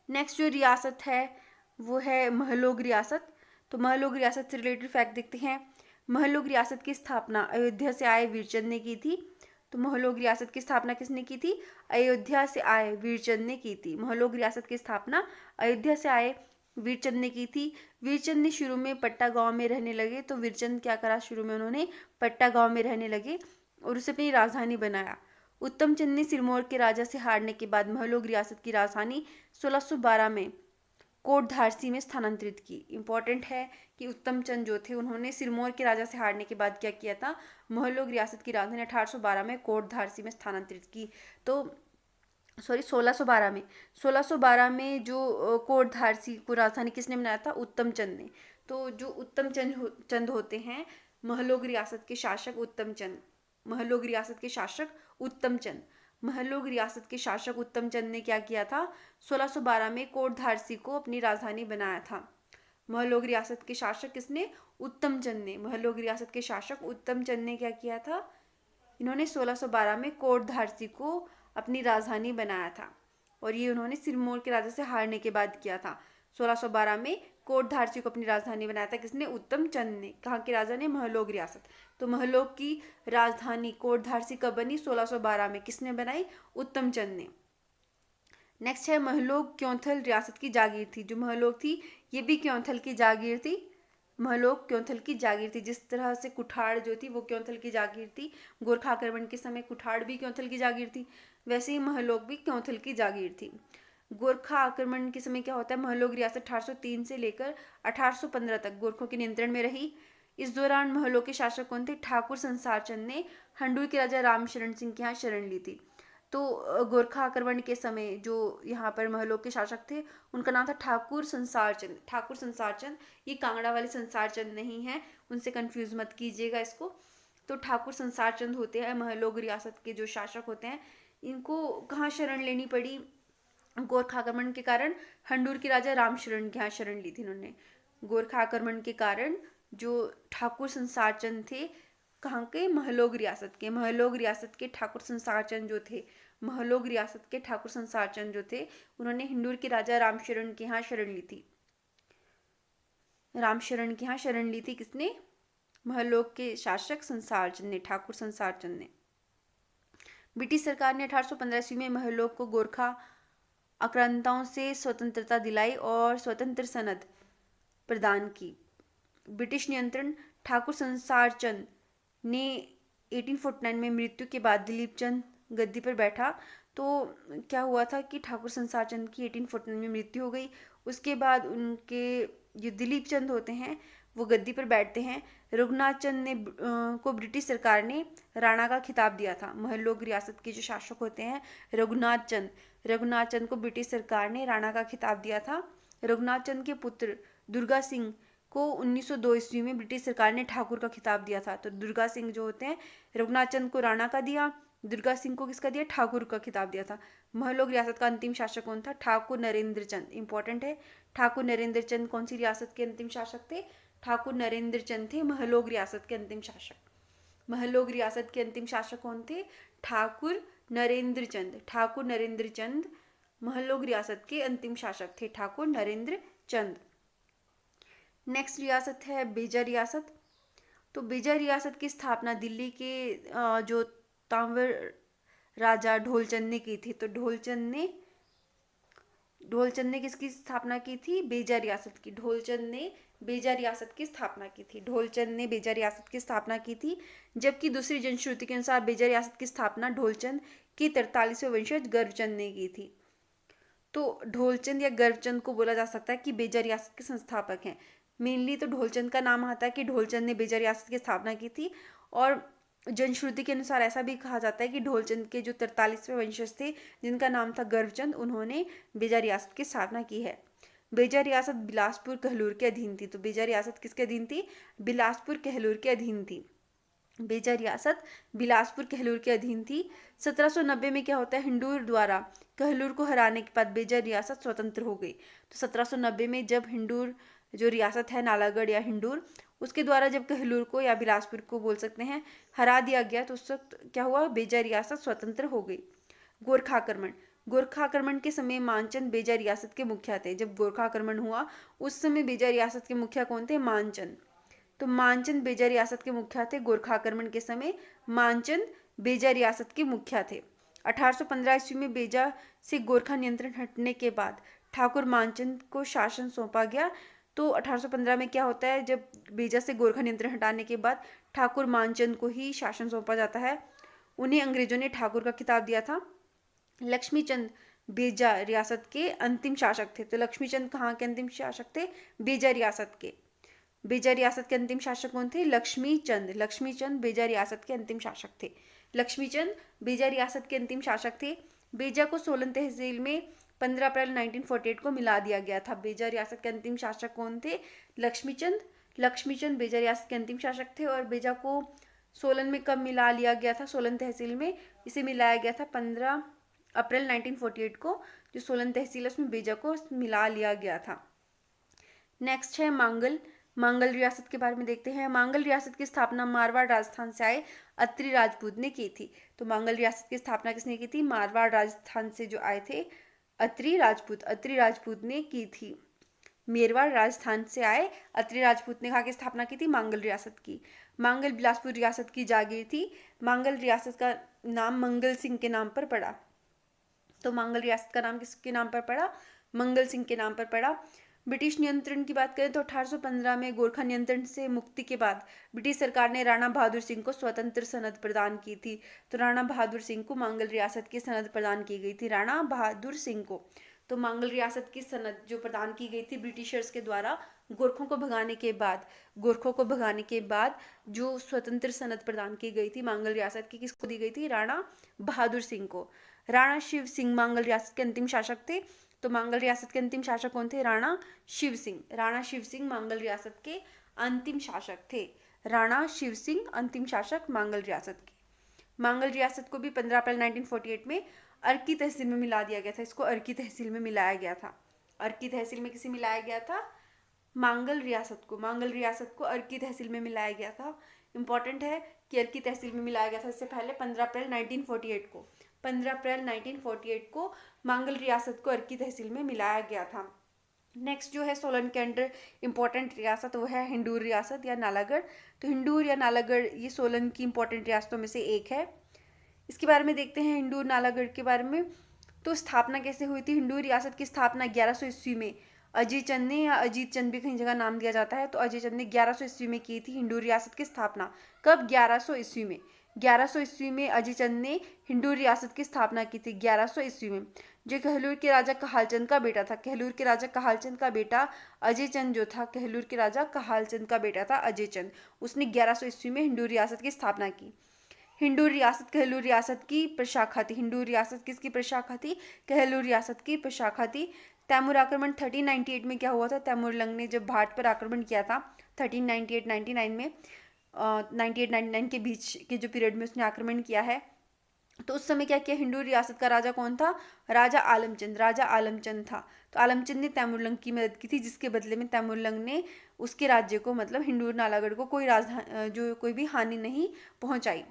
नेक्स्ट जो रियासत है वो है महलोग रियासत। तो महलोग रियासत से रिलेटेड फैक्ट देखते हैं। महलोग रियासत की स्थापना अयोध्या से आए वीरचंद ने की थी। तो महलोग रियासत की स्थापना किसने की थी? अयोध्या से आए वीरचंद ने की थी। महलोग रियासत की स्थापना अयोध्या से आए वीरचंद ने की थी। वीरचंद ने शुरू में पट्टा गांव में रहने लगे। तो वीरचंद क्या करा? शुरू में उन्होंने पट्टा गांव में रहने लगे और उसे अपनी राजधानी बनाया। उत्तम चंद ने सिरमौर के राजा से हारने के बाद महलोग रियासत की राजधानी 1612 में कोटधारसी में स्थानांतरित की। इंपॉर्टेंट है कि उत्तम चंद जो थे उन्होंने सिरमौर के राजा से हारने के बाद क्या किया था? महलोग रियासत की राजधानी 1812 में कोटधारसी में स्थानांतरित की। तो 1612 में जो कोटधारसी को राजधानी किसने बनाया था? उत्तम चंद ने। तो जो उत्तम चंद होते हैं महलोग रियासत के शासक उत्तम चंद। महलोग रियासत के शासक उत्तम चंद। महलोग रियासत के शासक उत्तम चंद ने क्या किया था? 1612 में कोटधारसी को अपनी राजधानी बनाया था। महलोग रियासत के शासक किसने? उत्तम चंद ने। महलोग रियासत के शासक उत्तम चंद ने क्या किया था? इन्होंने 1612 में कोटधारसी को अपनी राजधानी बनाया था और ये उन्होंने सिरमौर के राजा से हारने के बाद किया था। 1612 में कोटधारसी को अपनी राजधानी बनाया था किसने? उत्तम चंद ने। कहाँ के राजा ने? महलोग रियासत। तो महलोग की राजधानी कोटधारसी कब बनी? 1612 में। किसने बनाई? उत्तम चंद ने। नेक्स्ट है महलोग क्योंथल रियासत की जागीर थी। जो महलोग थी ये भी क्योंथल की जागीर थी। महलोग क्योंथल की जागीर थी। जिस तरह से कुठाड़ जो थी वो क्योंथल की जागीर थी, गोरखा आक्रमण के समय कुठाड़ भी क्योंथल की जागीर थी, वैसे ही महलोग भी क्योंथल की जागीर थी। गोरखा आक्रमण के समय क्या होता है? महलोग रियासत 1803 से लेकर 1815 तक गोरखों के नियंत्रण में रही। इस दौरान महलोग के शासक कौन थे? ठाकुर संसार चंद ने हंडूर के राजा रामशरण सिंह के यहाँ शरण ली थी। तो गोरखा आक्रमण के समय जो यहाँ पर महलोग के शासक थे उनका नाम था ठाकुर संसार चंद। ठाकुर संसार चंद, ये कांगड़ा वाले संसार चंद नहीं है, उनसे कंफ्यूज मत कीजिएगा इसको। तो ठाकुर संसार चंद होते हैं महलोग रियासत के जो शासक होते हैं। इनको कहाँ शरण लेनी पड़ी? गोरखा आक्रमण के कारण हंडूर के राजा रामशरण के यहाँ शरण ली थी इन्होंने। गोरखा आक्रमण के कारण जो ठाकुर संसार चंद थे, कहाँ के? महलोग रियासत के। महलोग रियासत के ठाकुर संसार चंद जो थे, महलोग रियासत के ठाकुर संसार चंद जो थे, उन्होंने हिंदूर के राजा रामशरण के यहाँ शरण ली थी। रामशरण के यहाँ शरण ली थी किसने? महलोग के शासक संसार चंद ने, ठाकुर संसार चंद ने। ब्रिटिश सरकार ने 1815 ईस्वी में महलोग को गोरखा आक्रांताओं से स्वतंत्रता दिलाई और स्वतंत्र सनद प्रदान की। ब्रिटिश नियंत्रण ठाकुर संसार चंद ने 1849 में मृत्यु के बाद दिलीप चंद गद्दी पर बैठा। तो क्या हुआ था कि ठाकुर संसार चंद की 1849 में मृत्यु हो गई। उसके बाद उनके जो दिलीप चंद होते हैं वो गद्दी पर बैठते हैं। रघुनाथ चंद ने को ब्रिटिश सरकार ने राणा का खिताब दिया था। महलोग रियासत के जो शासक होते हैं रघुनाथ चंद को ब्रिटिश सरकार ने राणा का खिताब दिया था। रघुनाथ चंद के पुत्र दुर्गा सिंह को 1902 ईस्वी में ब्रिटिश सरकार ने ठाकुर का खिताब दिया था। तो दुर्गा सिंह जो होते हैं, रघुनाथ चंद को राणा का दिया, दुर्गा सिंह को किसका दिया? ठाकुर का खिताब दिया था। महलोग रियासत का अंतिम शासक कौन था? ठाकुर नरेंद्र चंद। इंपॉर्टेंट है, ठाकुर नरेंद्र चंद कौन सी रियासत के अंतिम शासक थे? ठाकुर नरेंद्र चंद थे महलोग रियासत के अंतिम शासक। महलोग रियासत के अंतिम शासक कौन थे? ठाकुर नरेंद्र चंद। ठाकुर नरेंद्र चंद महलोग रियासत के अंतिम शासक थे, ठाकुर नरेंद्र चंद। नेक्स्ट रियासत है बेजा रियासत। तो बेजा रियासत की स्थापना दिल्ली के जो तांवर राजा ढोलचंद ने की थी। तो ढोलचंद ने किसकी स्थापना की थी? बेजा रियासत की। ढोलचंद ने बेजा रियासत की स्थापना की थी। ढोलचंद ने बेजा रियासत की स्थापना की थी। जबकि दूसरी जनश्रुति के अनुसार बेजा रियासत की स्थापना ढोलचंद के 43वें वंशज गर्वचंद ने की थी। तो ढोलचंद या गर्वचंद को बोला जा सकता है कि बेजा रियासत के संस्थापक हैं। मेनली तो ढोलचंद का नाम आता है कि ढोलचंद ने बेजा रियासत की स्थापना की थी, और जनश्रुति के अनुसार ऐसा भी कहा जाता है कि ढोलचंद के जो 43वें वंशज थे जिनका नाम था गर्वचंद, उन्होंने बेजा रियासत की स्थापना की है। बेजा रियासत बिलासपुर कहलूर के अधीन थी। तो बेजा रियासत किसके अधीन थी? बिलासपुर कहलूर के अधीन थी। बेजा रियासत बिलासपुर कहलूर के अधीन थी। 1790 में क्या होता है? हिंडूर द्वारा कहलूर को हराने के बाद बेजा रियासत स्वतंत्र हो गई। तो 1790 में जब हिंडूर जो रियासत है, नालागढ़ या हिंडूर, उसके द्वारा जब कहलूर को या बिलासपुर को बोल सकते हैं हरा दिया गया, तो उस वक्त क्या हुआ? बेजा रियासत स्वतंत्र हो गई। गोरखा आक्रमण। गोरखा आक्रमण के समय मानचंद बेजा रियासत के मुखिया थे। जब गोरखा आक्रमण हुआ उस समय बेजा रियासत के मुखिया कौन थे? मानचंद। तो मानचंद बेजा रियासत के मुखिया थे। गोरखा आक्रमण के समय मानचंद बेजा रियासत के मुखिया थे। 1815 ईस्वी में बेजा से गोरखा नियंत्रण हटने के बाद ठाकुर मानचंद को शासन सौंपा गया। तो 1815 में क्या होता है? जब बेजा से गोरखा नियंत्रण हटाने के बाद ठाकुर मानचंद को ही शासन सौंपा जाता है। उन्हें अंग्रेजों ने ठाकुर का खिताब दिया था। लक्ष्मीचंद बेजा रियासत के अंतिम शासक थे। तो लक्ष्मीचंद कहाँ के अंतिम शासक थे? बेजा रियासत के। बेजा रियासत के अंतिम शासक कौन थे? लक्ष्मीचंद। लक्ष्मीचंद बेजा रियासत के अंतिम शासक थे। लक्ष्मीचंद बेजा रियासत के अंतिम शासक थे। बेजा को सोलन तहसील में 15 अप्रैल 1948 को मिला दिया गया था। बेजा रियासत के अंतिम शासक कौन थे? लक्ष्मीचंद। लक्ष्मीचंद बेजा रियासत के अंतिम शासक थे। और बेजा को सोलन में कब मिला लिया गया था? सोलन तहसील में इसे मिलाया गया था 15 अप्रैल 1948 को। जो सोलन तहसील है उसमें बेजा को मिला लिया गया था। नेक्स्ट है मांगल। मांगल रियासत के बारे में देखते हैं। मांगल रियासत की स्थापना मारवाड़ राजस्थान से आए अत्रि राजपूत ने की थी। तो मांगल रियासत की स्थापना किसने की थी? मारवाड़ राजस्थान से जो आए थे अत्रि राजपूत ने की थी। मेरवाड़ राजस्थान से आए अत्रि राजपूत ने कहा की स्थापना की थी? मांगल रियासत की। मांगल बिलासपुर रियासत की जागीर थी। मांगल रियासत का नाम मंगल सिंह के नाम पर पड़ा। तो मांगल रियासत का नाम किसके नाम पर पड़ा? मंगल सिंह के नाम पर पड़ा। ब्रिटिश नियंत्रण की बात करें तो 1815 में गोरखा नियंत्रण से मुक्ति के बाद ब्रिटिश सरकार ने राणा बहादुर सिंह को स्वतंत्र सनद प्रदान की थी। तो राणा बहादुर सिंह को मांगल रियासत की सनद प्रदान की गई थी। राणा बहादुर सिंह को तो मांगल रियासत की सनद जो प्रदान की गई थी ब्रिटिशर्स के द्वारा गोरखों को भगाने के बाद जो स्वतंत्र सनद प्रदान की गई थी मांगल रियासत की, किसको दी गई थी? राणा बहादुर सिंह को। राणा शिव सिंह मांगल रियासत के अंतिम शासक थे। तो मांगल रियासत के अंतिम शासक कौन थे? राणा शिव सिंह। राणा शिव सिंह मांगल रियासत के अंतिम शासक थे। राणा शिव सिंह अंतिम शासक मांगल रियासत के। मांगल रियासत को भी 15 अप्रैल 1948 में अर्की तहसील में मिला दिया गया था। इसको अर्की तहसील में मिलाया गया था। अर्की तहसील में किसे मिलाया गया था? मांगल रियासत को। मांगल रियासत को अर्की तहसील में मिलाया गया था। इंपॉर्टेंट है कि अर्की तहसील में मिलाया गया था। इससे पहले 15 अप्रैल 1948 को मांगल रियासत को अर्की तहसील में मिलाया गया था। नेक्स्ट जो है सोलन के अंडर इंपॉर्टेंट रियासत वो है हिंडूर रियासत या नालागढ़। तो हिंडूर या नालागढ़ ये सोलन की इंपॉर्टेंट रियासतों में से एक है। इसके बारे में देखते हैं हिंडूर नालागढ़ के बारे में। तो स्थापना कैसे हुई थी? हिंडूर रियासत की स्थापना 1100 ईस्वी में अजय चंद ने, या अजीत चंद भी कहीं जगह नाम दिया जाता है, तो अजय चंद ने 1100 ईस्वी में की थी हिंडूर रियासत की स्थापना। कब? 1100 ईस्वी में। 1100 ईस्वी में अजय चंद ने हिंडूर रियासत की स्थापना की थी 1100 ईस्वी में। जो कहलूर के राजा कहालचंद का बेटा था। कहलूर के राजा कहालचंद का बेटा अजय चंद जो था, कहलूर के राजा कहालचंद का बेटा था अजय चंद, उसने 1100 ईस्वी में हिंडूर रियासत की स्थापना की। हिंडूर रियासत कहलूर रियासत की प्रशाखा थी। हिंडूर रियासत किसकी प्रशाखा थी? कहलूर रियासत की प्रशाखा थी। तैमूर आक्रमण 1398 में क्या हुआ था? तैमूरलंग ने जब भाट पर आक्रमण किया था 1398-99 में, 98-99 के बीच के जो पीरियड में उसने आक्रमण किया है, तो उस समय क्या किया? हिंडूर रियासत का राजा कौन था? राजा आलमचंद था। तो आलमचंद ने तैमूरलंग की मदद की थी, जिसके बदले में तैमूरलंग ने उसके राज्य को, मतलब हिंडूर नालागढ़ को कोई भी हानि नहीं पहुंचाई।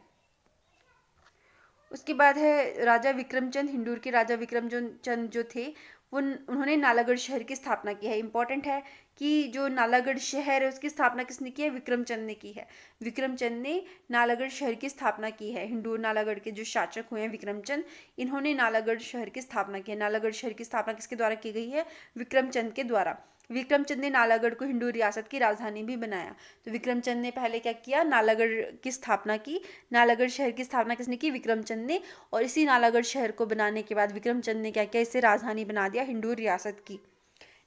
उसके बाद है राजा विक्रमचंद। हिंडूर के राजा विक्रमचंद जो थे उन्होंने नालागढ़ शहर की स्थापना की है। इंपॉर्टेंट है कि जो नालागढ़ शहर है उसकी स्थापना किसने की है? विक्रमचंद ने की है। विक्रमचंद ने नालागढ़ शहर की स्थापना की है। हिंडूर नालागढ़ के जो शासक हुए हैं विक्रमचंद, इन्होंने नालागढ़ शहर की स्थापना की है। नालागढ़ शहर की स्थापना किसके द्वारा की गई है? विक्रमचंद के द्वारा। विक्रमचंद ने नालागढ़ को हिंदू रियासत की राजधानी भी बनाया। तो विक्रमचंद ने पहले क्या किया? नालागढ़ की स्थापना की। नालागढ़ शहर की स्थापना किसने की? विक्रमचंद ने। और इसी नालागढ़ शहर को बनाने के बाद विक्रमचंद ने क्या किया? इसे राजधानी बना दिया हिंदू रियासत की।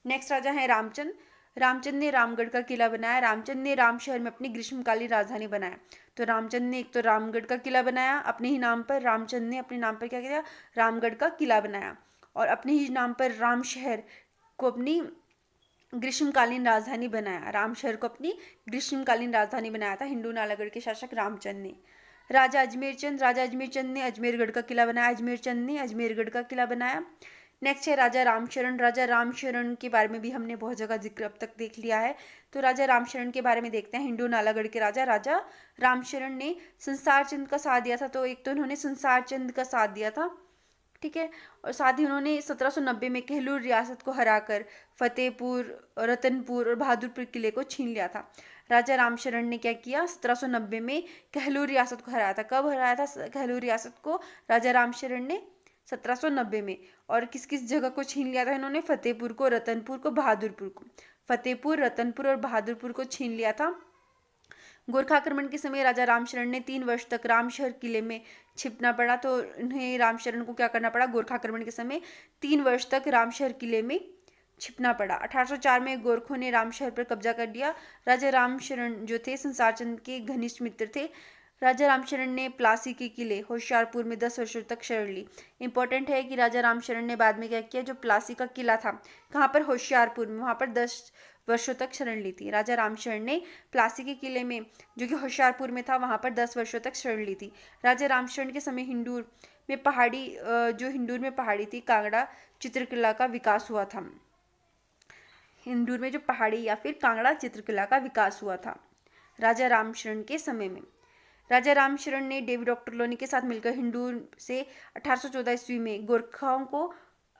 नेक्स्ट राजा है रामचंद। रामचंद ने रामगढ़ का किला बनाया। रामचंद ने राम शहर में अपनी ग्रीष्मकालीन राजधानी बनाया। तो रामचंद ने एक तो रामगढ़ का किला बनाया अपने ही नाम पर। रामचंद ने अपने नाम पर क्या किया? रामगढ़ का किला बनाया। और अपने ही नाम पर राम शहर को अपनी ग्रीष्मकालीन राजधानी बनाया। राम शहर को अपनी ग्रीष्मकालीन राजधानी बनाया था हिंदू नालागढ़ के शासक रामचंद ने। राजा अजमेर चंद। राजा अजमेर चंद ने अजमेरगढ़ का किला बनाया। अजमेर चंद ने अजमेरगढ़ का किला बनाया। नेक्स्ट है राजा रामशरण। राजा रामशरण के बारे में भी हमने बहुत जगह जिक्र अब तक देख लिया है। तो राजा रामशरण के बारे में देखते हैं। हिंदू नालागढ़ के राजा राजा रामशरण ने संसार चंद का साथ दिया था। तो एक तो उन्होंने संसार चंद का साथ दिया था, ठीक है। और साथ ही उन्होंने 1790 में कहलूर रियासत को हराकर फतेहपुर, रतनपुर और बहादुरपुर किले को छीन लिया था। राजा रामशरण ने क्या किया? 1790 में कहलूर रियासत को हराया था। कब हराया था कहलूर रियासत को? राजा रामशरण ने 1790 में। और किस किस जगह को छीन लिया था इन्होंने? फतेहपुर को, रतनपुर को, बहादुरपुर को। फतेहपुर, रतनपुर और बहादुरपुर को छीन लिया था। गोरखा आक्रमण के समय राजा रामशरण ने 3 वर्ष तक रामशहर किले में छिपना पड़ा। तो उन्हें रामशरण को क्या करना पड़ा? गोरखा आक्रमण के समय 3 वर्ष तक रामशहर किले में छिपना पड़ा। 1804 में गोरखों ने रामशहर पर कब्जा कर लिया। राजा रामशरण जो थे संसार चंद के घनिष्ठ मित्र थे। राजा रामशरण ने प्लासी के किले होशियारपुर में 10 वर्षों तक शरण ली। इंपॉर्टेंट है कि राजा रामशरण ने बाद में क्या किया? जो प्लासी का किला था, कहाँ पर? होशियारपुर में, वहाँ पर 10 वर्षों तक शरण ली थी। राजा रामशरण ने प्लासी के किले में, जो कि होशियारपुर में था, वहाँ पर 10 वर्षों तक शरण ली थी। राजा रामशरण के समय हिंदूर में पहाड़ी, जो हिंदूर में पहाड़ी थी कांगड़ा चित्रकला का विकास हुआ था। हिंदूर में जो पहाड़ी या फिर कांगड़ा चित्रकला का विकास हुआ था राजा रामशरण के समय में। राजा रामशरण ने डेविड डॉक्टर लोनी के साथ मिलकर हिंदूर से 1814 ईस्वी में गोरखाओं को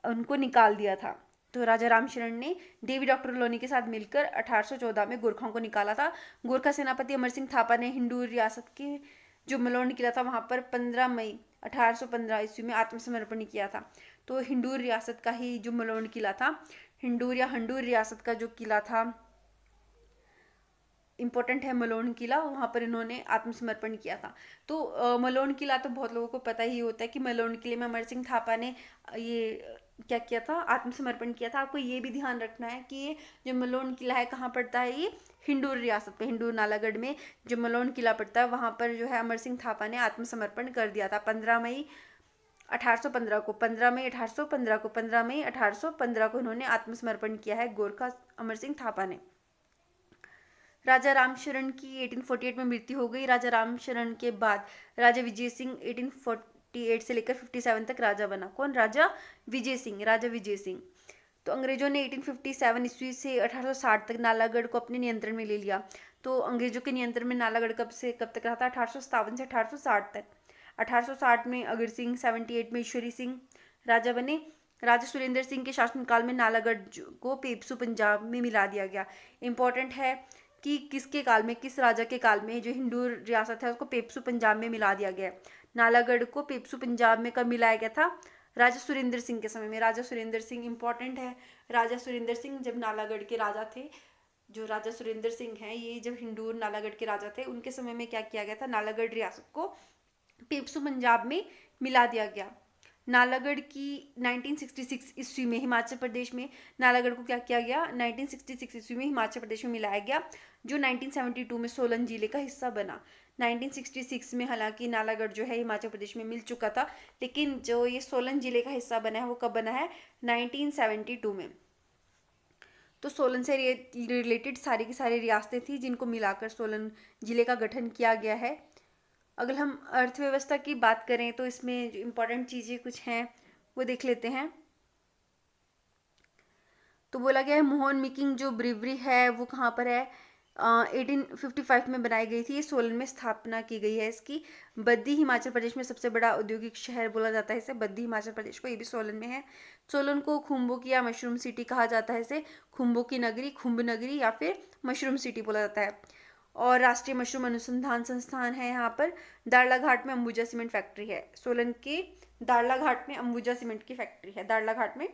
उनको निकाल दिया था। तो राजा रामशरण ने डेविड डॉक्टर लोनी के साथ मिलकर 1814 में गोरखाओं को निकाला था। गोरखा सेनापति अमर सिंह थापा ने हिंदूर रियासत के जो मलोन किला था वहाँ पर 15 मई 1815 ईस्वी में आत्मसमर्पण किया था। तो हिंदूर रियासत का ही जो मलोन किला था, हिंदूर या हंडूर रियासत का जो किला था, इम्पोर्टेंट है मलोन किला, वहाँ पर इन्होंने आत्मसमर्पण किया था। तो मलोन किला तो बहुत लोगों को पता ही होता है कि मलोन किले में अमर सिंह थापा ने ये क्या किया था? आत्मसमर्पण किया था। आपको ये भी ध्यान रखना है कि ये जो मलोन किला है कहाँ पड़ता है? ये हिंडूर रियासत में, हिंडूर नालागढ़ में जो मलोन किला पड़ता है वहाँ पर जो है अमर सिंह थापा ने आत्मसमर्पण कर दिया था 15 मई 1815 को। 15 मई 1815 को, 15 मई 1815 को इन्होंने आत्मसमर्पण किया है गोरखा अमर सिंह थापा ने। राजा रामशरण की 1848 में मृत्यु हो गई। राजा रामशरण के बाद राजा विजय सिंह 1848 से लेकर 57 तक राजा बना। कौन? राजा विजय सिंह। राजा विजय सिंह। तो अंग्रेजों ने 1857 ईस्वी से 1860 तक नालागढ़ को अपने नियंत्रण में ले लिया। तो अंग्रेजों के नियंत्रण में नालागढ़ कब से कब तक रहा था? 1857 से 1860 तक। 1860 में अगर सिंह, 78 में ईश्वरी सिंह राजा बने। राजा सुरेंद्र सिंह के शासनकाल में नालागढ़ को पेप्सू पंजाब में मिला दिया गया। इंपॉर्टेंट है कि किसके काल में, किस राजा के काल में जो हिंदूर रियासत है उसको पेप्सू पंजाब में मिला दिया गया। नालागढ़ को पेप्सू पंजाब में कब मिलाया गया था? राजा सुरेंद्र सिंह के समय में। राजा सुरेंद्र सिंह इंपॉर्टेंट है। राजा सुरेंद्र सिंह जब नालागढ़ के राजा थे, जो राजा सुरेंद्र सिंह हैं, ये जब हिंदूर नालागढ़ के राजा थे, उनके समय में क्या किया गया था? नालागढ़ रियासत को पेप्सू पंजाब में मिला दिया गया। नालागढ़ की 1966 ईस्वी में हिमाचल प्रदेश में नालागढ़ को क्या किया गया? 1966 ईस्वी में हिमाचल प्रदेश में मिलाया गया, जो 1972 में सोलन जिले का हिस्सा बना। 1966 में हालांकि नालागढ़ जो है हिमाचल प्रदेश में मिल चुका था, लेकिन जो ये सोलन जिले का हिस्सा बना है वो कब बना है? 1972 में। तो सोलन से रिलेटेड सारी की सारी रियासतें थी जिनको मिलाकर सोलन जिले का गठन किया गया है। अगर हम अर्थव्यवस्था की बात करें तो इसमें जो इम्पोर्टेंट चीज़ें कुछ हैं वो देख लेते हैं। तो बोला गया है मोहन मिकिंग जो ब्रिवरी है वो कहाँ पर है? 1855 में बनाई गई थी। ये सोलन में स्थापना की गई है इसकी। बद्दी हिमाचल प्रदेश में सबसे बड़ा औद्योगिक शहर बोला जाता है इसे, बद्दी हिमाचल प्रदेश को, ये भी सोलन में है। सोलन को खुम्बो की या मशरूम सिटी कहा जाता है इसे, खुम्बो की नगरी, खुम्ब नगरी या फिर मशरूम सिटी बोला जाता है। और राष्ट्रीय मशरूम अनुसंधान संस्थान है यहाँ पर। दाड़ला घाट में अंबुजा सीमेंट फैक्ट्री है। सोलन के दाड़ला घाट में अंबुजा सीमेंट की फैक्ट्री है। दाड़ला घाट में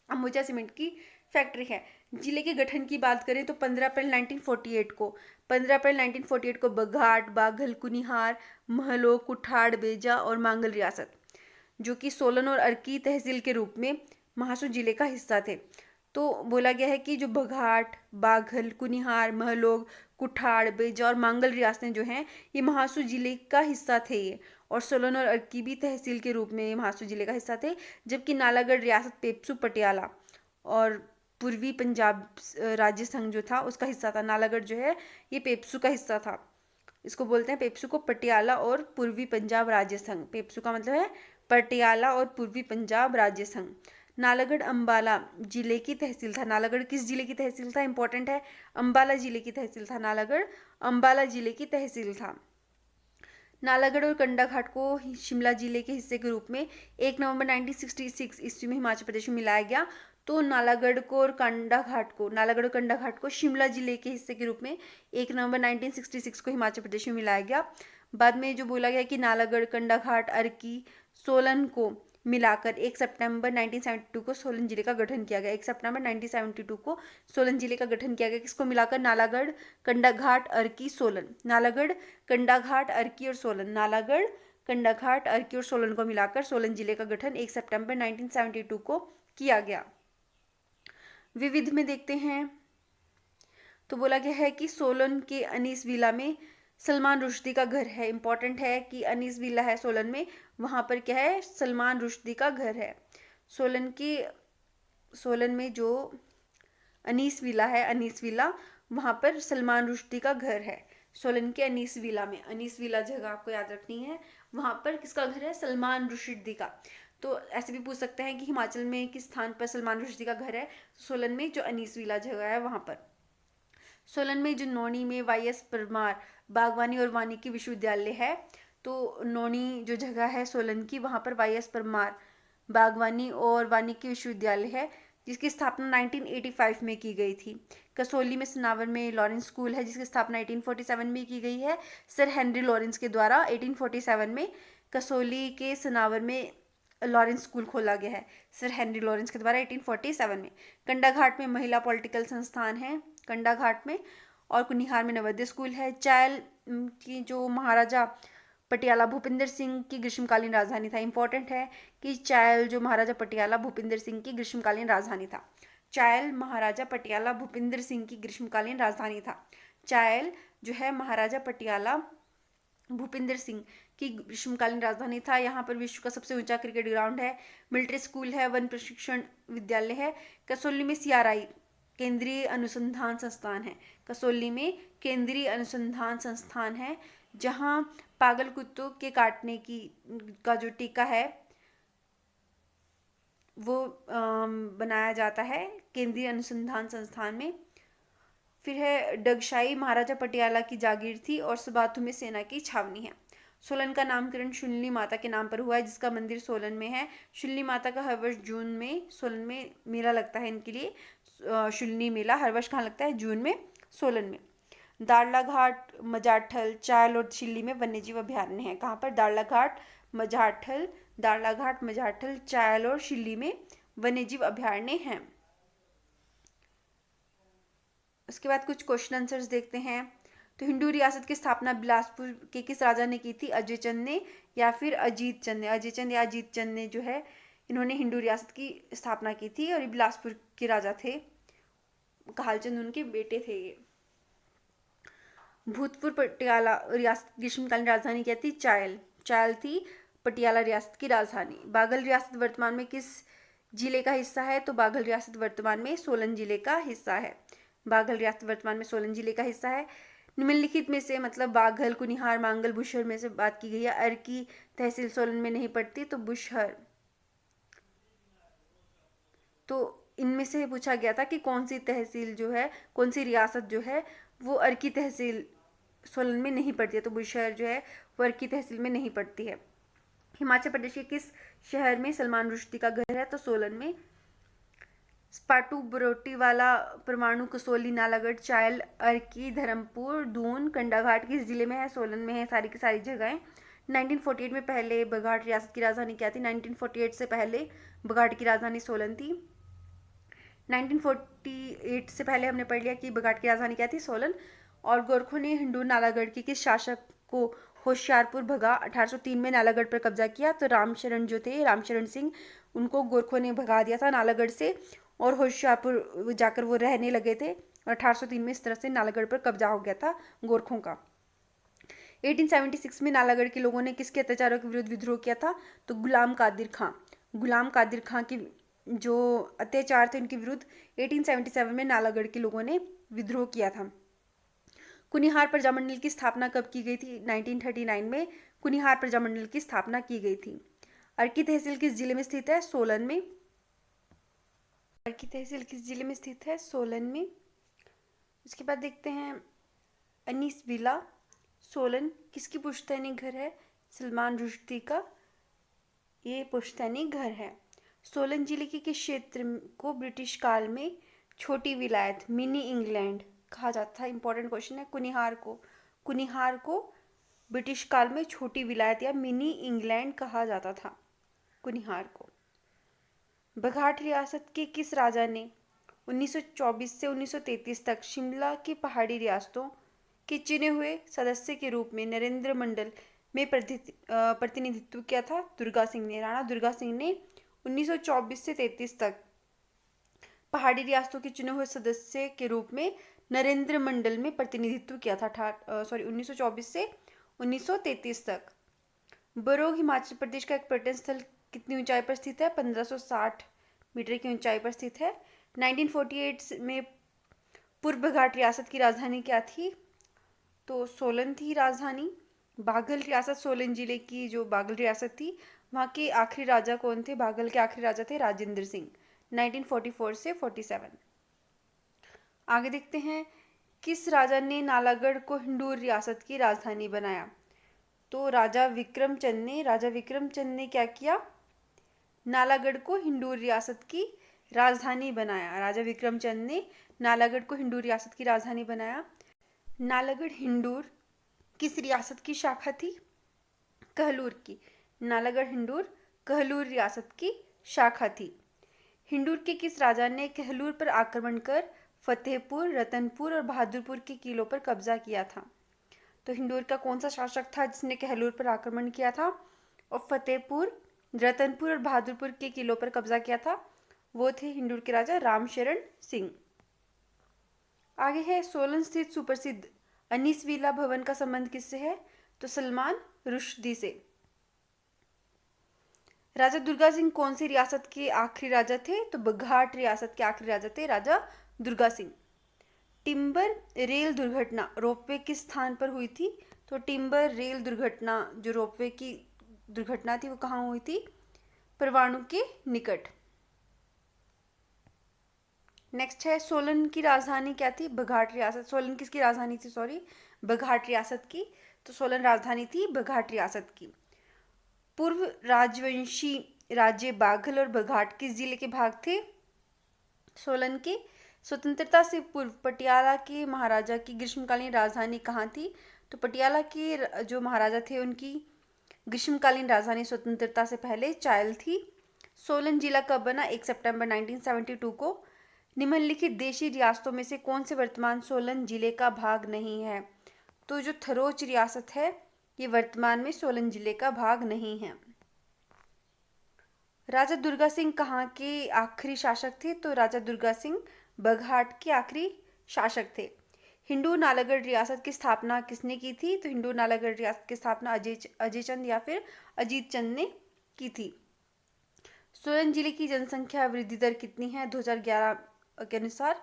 अंबुजा सीमेंट की फैक्ट्री है। जिले के गठन की बात करें तो 15 अप्रैल 1948 को 15 अप्रैल 1948 को बघाट, बाघल, कुनिहार, महलो, कुठाड़, बेजा और मांगल रियासत, जो कि सोलन और अर्की तहसील के रूप में महासू जिले का हिस्सा थे। तो बोला गया है कि जो बघाट, बाघल, कुनिहार, महलोग, कुठाड़, बेजा और मांगल रियासतें जो हैं ये महासू जिले का हिस्सा थे ये, और सोलन और अर्की भी तहसील के रूप में महासू जिले का हिस्सा थे। जबकि नालागढ़ रियासत पेप्सू, पटियाला और पूर्वी पंजाब राज्य संघ जो था उसका हिस्सा था। नालागढ़ जो है ये पेप्सू का हिस्सा था। इसको बोलते हैं पेप्सू को पटियाला और पूर्वी पंजाब राज्य संघ। पेप्सू का मतलब है पटियाला और पूर्वी पंजाब राज्य संघ। नालागढ़ अंबाला जिले की तहसील था। नालागढ़ किस जिले की तहसील था? इंपॉर्टेंट है, अंबाला जिले की तहसील था। नालागढ़ अंबाला जिले की तहसील था। नालागढ़ और कंडाघाट को शिमला जिले के हिस्से के रूप में 1 नवंबर 1966 ईस्वी में हिमाचल प्रदेश में मिलाया गया। तो नालागढ़ को और कंडाघाट को शिमला जिले के हिस्से के रूप में 1 नवंबर 1966 को हिमाचल प्रदेश में मिलाया गया। बाद में जो बोला गया कि नालागढ़, कंडाघाट, अर्की, सोलन को मिलाकर 1 सितंबर 1972 को सोलन जिले का गठन किया गया। 1 सितंबर 1972 को सोलन जिले का गठन किया गया। किसको मिलाकर? नालागढ़, कंडाघाट, अर्की, सोलन। नालागढ़, कंडाघाट, अर्की और सोलन। नालागढ़, कंडाघाट, अर्की और सोलन को मिलाकर सोलन जिले का गठन 1 सितंबर 1972 को किया गया। विविध में देखते हैं तो बोला गया है कि सोलन के अनीस विला में सलमान रुश्दी का घर है। इंपॉर्टेंट है कि अनीस विला है सोलन में, वहाँ पर क्या है? सलमान रुश्दी का घर है। सोलन में जो अनीस विला है, अनीस विला, वहाँ पर सलमान रुश्दी का घर है। सोलन के अनीस विला में, अनीस विला जगह आपको याद रखनी है, वहाँ पर किसका घर है? सलमान रुश्दी का। तो ऐसे भी पूछ सकते हैं कि हिमाचल में किस स्थान पर सलमान रुश्दी का घर है? सोलन में जो अनीस विला जगह है वहाँ पर। सोलन में जो नौणी में वाईएस परमार बागवानी और वानिकी विश्वविद्यालय है, तो नौणी जो जगह है सोलन की, वहाँ पर वाईएस परमार बागवानी और वानिकी विश्वविद्यालय है, जिसकी स्थापना 1985 में की गई थी। कसौली में सनावर में लॉरेंस स्कूल है, जिसकी स्थापना 1847 में की गई है सर हेनरी लॉरेंस के द्वारा। 1847 में कसौली के सनावर में लॉरेंस स्कूल खोला गया है सर हेनरी लॉरेंस के द्वारा 1847 में। कंडाघाट में महिला पॉलिटिकल संस्थान है, कंडाघाट में, और कुनिहार में नवोदय स्कूल है। चायल की जो महाराजा पटियाला भूपिंदर सिंह की ग्रीष्मकालीन राजधानी था। इंपॉर्टेंट है कि चायल जो महाराजा पटियाला भूपिंदर सिंह की ग्रीष्मकालीन राजधानी था। चायल महाराजा पटियाला भूपिंदर सिंह की ग्रीष्मकालीन राजधानी था। चायल जो है महाराजा पटियाला भूपिंदर सिंह की ग्रीष्मकालीन राजधानी था। यहाँ पर विश्व का सबसे ऊंचा क्रिकेट ग्राउंड है, मिलिट्री स्कूल है, वन प्रशिक्षण विद्यालय है। कसौली में सीआरआई केंद्रीय अनुसंधान संस्थान है। कसौली में केंद्रीय अनुसंधान संस्थान है, जहाँ पागल कुत्तों के काटने का जो टीका है वो बनाया जाता है केंद्रीय अनुसंधान संस्थान में। फिर है डगशाई महाराजा पटियाला की जागीर थी और सुबाथू में सेना की छावनी है। सोलन का नामकरण शुल्नी माता के नाम पर हुआ है, जिसका मंदिर सोलन में है। शुल्नी माता का हर वर्ष जून में सोलन में मेला लगता है इनके लिए। शुल्नी मेला हर वर्ष कहाँ लगता है? जून में, सोलन में। दाड़ला घाट, मजाठल, चायल और छिल्ली में वन्यजीव अभयारण्य है। कहाँ पर? दाड़ला घाट, मजाठल, चायल और शिल्ली में वन्यजीव अभयारण्य हैं। उसके बाद कुछ क्वेश्चन आंसर्स देखते हैं। तो हिंदू रियासत की स्थापना बिलासपुर के किस राजा ने की थी? अजय चंद ने या फिर अजीत चंद ने? अजय चंद या अजीत चंद ने जो है इन्होंने हिंदू रियासत की स्थापना की थी, और ये बिलासपुर के राजा थे। कहालचंद उनके बेटे थे ये। भूतपूर्व पटियाला रियासत की ग्रीष्मकालीन राजधानी क्या थी? चायल थी पटियाला रियासत की राजधानी। बाघल रियासत वर्तमान में किस जिले का हिस्सा है? तो बाघल रियासत वर्तमान में सोलन जिले का हिस्सा है। बाघल रियासत वर्तमान में सोलन जिले का हिस्सा है। निम्नलिखित में से मतलब बाघल, कुनिहार, मांगल, बुशहर में से बात की गई है। अर्की तहसील सोलन में नहीं पड़ती, तो बुशहर। तो इनमें से पूछा गया था कि कौन सी तहसील जो है, कौन सी रियासत जो है वो अर्की तहसील सोलन में नहीं पड़ती है, तो बुशहर जो है वो अर्की तहसील में नहीं पड़ती है। हिमाचल प्रदेश के किस शहर में सलमान रुश्दी का घर है? तो सोलन में। स्पाटू बरोटीवाला परमाणु कसौली नालागढ़ चायल अर्की धर्मपुर दून कंडाघाट किस जिले में है? सोलन में है। सारी की सारी जगहें। 1948 में पहले बघाट रियासत की राजधानी क्या थी? 1948 से पहले बघाट की राजधानी सोलन थी। 1948 से पहले हमने पढ़ लिया कि बघाट की राजधानी क्या थी? सोलन। और गोरखों ने हिंडूर नालागढ़ के किस शासक को होशियारपुर भगा 1803 में नालागढ़ पर कब्जा किया? तो रामशरण जो थे, रामशरण सिंह, उनको गोरखों ने भगा दिया था नालागढ़ से और होशियारपुर जाकर वो रहने लगे थे। 1803 में इस तरह से नालागढ़ पर कब्जा हो गया था गोरखों का। 1876 में नालागढ़ के लोगों ने किसके अत्याचारों के विरुद्ध विद्रोह किया था? तो गुलाम कादिर खां। गुलाम कादिर खां की जो अत्याचार थे उनके विरुद्ध 1877 में नालागढ़ के लोगों ने विद्रोह किया था। कुनिहार प्रजामंडल की स्थापना कब की गई थी? 1939 में कुनिहार प्रजामंडल की स्थापना की गई थी। अर्की तहसील किस जिले में स्थित है? सोलन में। अर्की तहसील किस जिले में स्थित है? सोलन में। उसके बाद देखते हैं अनीस विला सोलन किसकी पुश्तैनी घर है? सलमान रुश्दी का ये पुश्तैनी घर है। सोलन जिले के किस क्षेत्र को ब्रिटिश काल में छोटी विलायत मिनी इंग्लैंड कहा जाता था? इंपॉर्टेंट क्वेश्चन है। कुनिहार को ब्रिटिश काल में छोटी विलायत या मिनी इंग्लैंड कहा जाता था। कुनिहार को। बघाट रियासत के किस राजा ने 1924 से 1933 तक शिमला की पहाड़ी रियासतों के चुने हुए सदस्य के रूप में नरेंद्र मंडल में प्रतिनिधित्व किया था? दुर्गा सिंह ने। राणा दुर्गा सिंह ने 1924 से 33 तक पहाड़ी रियासतों के चुने हुए सदस्य के रूप में नरेंद्र मंडल में प्रतिनिधित्व किया था 1924 से 1933 तक। बरोग हिमाचल प्रदेश का एक पर्यटन स्थल कितनी ऊंचाई पर स्थित है? 1560 मीटर की ऊंचाई पर स्थित है। 1948 में पूर्व घाट रियासत की राजधानी क्या थी? तो सोलन थी राजधानी। बाघल रियासत सोलन जिले की जो बाघल रियासत थी वहाँ के आखिरी राजा कौन थे? बाघल के आखिरी राजा थे राजेंद्र सिंह। 1944 से 47। आगे देखते हैं किस राजा ने नालागढ़ को हिंडूर रियासत की राजधानी बनाया? तो राजा विक्रमचंद ने। राजा विक्रमचंद ने क्या किया? नालागढ़ को हिंडूर रियासत की राजधानी बनाया। राजा विक्रमचंद ने नालागढ़ को हिंडूर रियासत की राजधानी बनाया। नालागढ़ हिंडूर किस रियासत की शाखा थी? कहलूर की। नालागढ़ हिंडूर कहलूर रियासत की शाखा थी। हिंडूर के किस राजा ने कहलूर पर आक्रमण कर फतेहपुर, रतनपुर और बहादुरपुर के किलों पर कब्जा किया था? तो हिंडूर का कौन सा शासक था जिसने कहलूर पर आक्रमण किया था और फतेहपुर, रतनपुर और बहादुरपुर के किलों पर कब्जा किया था? वो थे हिंडूर के राजा रामशरण सिंह। आगे है सोलन स्थित सुप्रसिद्ध अनीस विला भवन का संबंध किससे है? तो सलमान रुश्दी से। राजा दुर्गा सिंह कौन सी रियासत के आखिरी राजा थे? तो बघाट रियासत के आखिरी राजा थे राजा दुर्गा सिंह। टिम्बर रेल दुर्घटना रोपवे किस स्थान पर हुई थी? तो टिम्बर रेल दुर्घटना जो रोपवे की दुर्घटना थी वो कहाँ हुई थी? परवाणु के निकट। नेक्स्ट है सोलन की राजधानी क्या थी? बघाट रियासत। सोलन किसकी राजधानी थी? सॉरी, बघाट रियासत की। तो सोलन राजधानी थी बघाट रियासत की। पूर्व राजवंशी राज्य बाघल और बघाट किस जिले के भाग थे? सोलन के। स्वतंत्रता से पूर्व पटियाला के महाराजा की ग्रीष्मकालीन राजधानी कहाँ थी? तो पटियाला के जो महाराजा थे उनकी ग्रीष्मकालीन राजधानी स्वतंत्रता से पहले चायल थी। सोलन जिला कब बना? 1 सितंबर 1972 को। निम्नलिखित देशी रियासतों में से कौन से वर्तमान सोलन जिले का भाग नहीं है? तो जो थरोच रियासत है ये वर्तमान में सोलन जिले का भाग नहीं है। राजा दुर्गा सिंह कहाँ के आखिरी शासक थे? तो राजा दुर्गा सिंह बघाट के आखिरी शासक थे। हिंडूर नालागढ़ रियासत की स्थापना किसने की थी? तो हिंडूर नालागढ़ रियासत की स्थापना अजय चंद या फिर अजीत चंद ने की थी। सोलन जिले की जनसंख्या वृद्धि दर कितनी है 2011 के अनुसार?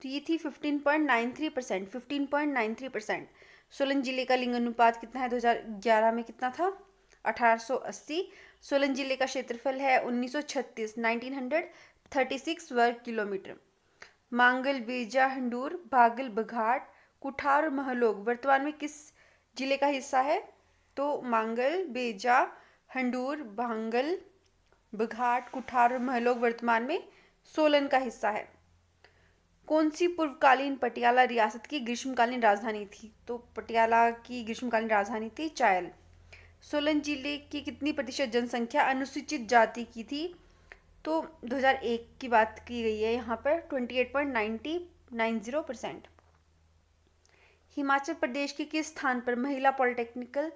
तो ये थी 15.93%। 15.93%। सोलन जिले का लिंग अनुपात कितना है 2011 में? कितना था? 1880। सोलन जिले का क्षेत्रफल है 1936 वर्ग किलोमीटर। मांगल, बेजा, हिंडूर, बागल, बघाट, कुठार और महलोग वर्तमान में किस जिले का हिस्सा है? तो मांगल, बेजा, हंडूर, भांगल, बघाट, कुठार और महलोग वर्तमान में सोलन का हिस्सा है। कौन सी पूर्वकालीन पटियाला रियासत की ग्रीष्मकालीन राजधानी थी? तो पटियाला की ग्रीष्मकालीन राजधानी थी चायल। सोलन जिले की कितनी प्रतिशत जनसंख्या अनुसूचित जाति की थी? तो 2001 की बात की गई है यहाँ पर 28.90%। हिमाचल प्रदेश के किस स्थान पर महिला पॉलिटेक्निकल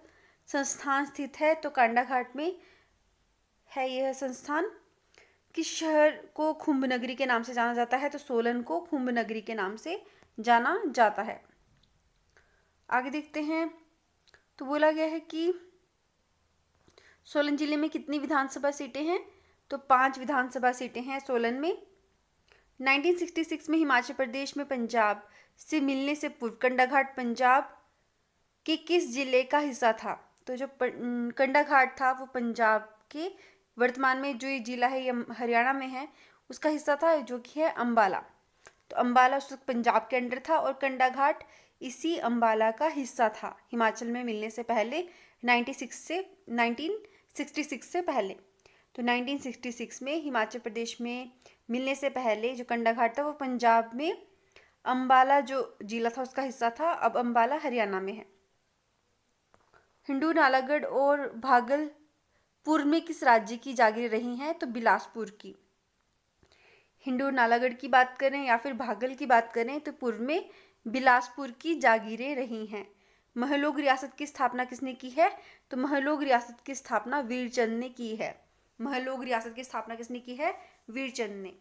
संस्थान स्थित है? तो कांडाघाट में है यह संस्थान। किस शहर को खुंभ नगरी के नाम से जाना जाता है? तो सोलन को खुंभ नगरी के नाम से जाना जाता है। आगे देखते हैं। तो बोला गया है कि सोलन जिले में कितनी विधानसभा सीटें हैं? तो 5 विधानसभा सीटें हैं सोलन में। 1966 में हिमाचल प्रदेश में पंजाब से मिलने से पूर्व कंडाघाट पंजाब के किस जिले का हिस्सा था? तो जो कंडाघाट था वो पंजाब के, वर्तमान में जो ये जिला है ये हरियाणा में है, उसका हिस्सा था, जो कि है अम्बाला। तो अम्बाला उस वक्त पंजाब के अंडर था और कंडाघाट इसी अम्बाला का हिस्सा था हिमाचल में मिलने से पहले, 1966 से पहले। तो 1966 में हिमाचल प्रदेश में मिलने से पहले जो कंडाघाट था वो पंजाब में अम्बाला जो जिला था उसका हिस्सा था। अब अम्बाला हरियाणा में है। हिंडूर, नालागढ़ और भागलपुर में किस राज्य की जागीरें रही हैं? तो बिलासपुर की। हिंडूर, नालागढ़ की बात करें या फिर भागल की बात करें तो पूर्व में बिलासपुर की जागीरें रही हैं। महलोग रियासत की स्थापना किसने की है? तो महलोग रियासत की स्थापना वीरचंद ने की है। महलोग रियासत की स्थापना किसने की है? वीरचंद ने।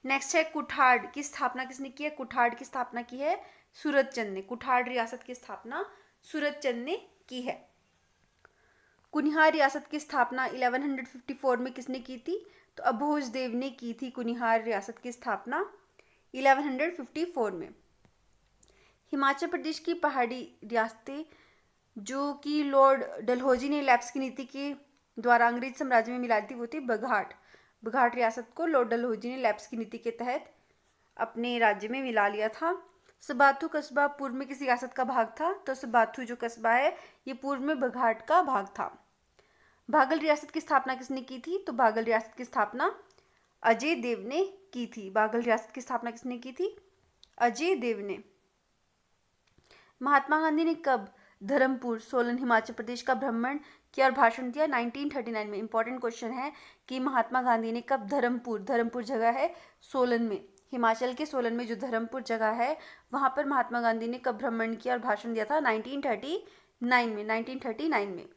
नेक्स्ट है कुठाड़ की स्थापना किसने की है? कुठाड़ की स्थापना की है सूरजचंद ने। कुठाड़ रियासत की स्थापना सूरजचंद ने की है। कुनिहार रियासत की स्थापना 1154 में किसने की थी? तो अभोज देव ने की थी कुनिहार रियासत की स्थापना 1154 में। हिमाचल प्रदेश की पहाड़ी रियासतें जो कि लॉर्ड डलहौजी ने लैप्स की नीति के द्वारा अंग्रेज साम्राज्य में मिलाई थी वो थी बघाट। बघाट रियासत को लॉर्ड डलहौजी ने लैप्स की नीति के तहत अपने राज्य में मिला लिया था। सबाथू कस्बा पूर्व में किस रियासत का भाग था? तो सबाथू जो कस्बा है ये पूर्व में बघाट का भाग था। भागल रियासत की स्थापना किसने की थी? तो भागल रियासत की स्थापना अजय देव ने की थी। भागल रियासत की स्थापना किसने की थी? अजय देव ने। महात्मा गांधी ने कब धर्मपुर, सोलन, हिमाचल प्रदेश का भ्रमण किया और भाषण दिया? 1939 में। इंपॉर्टेंट क्वेश्चन है कि महात्मा गांधी ने कब धर्मपुर जगह है सोलन में, हिमाचल के सोलन में जो धर्मपुर जगह है वहां पर महात्मा गांधी ने कब भ्रमण किया और भाषण दिया था? 1939 में।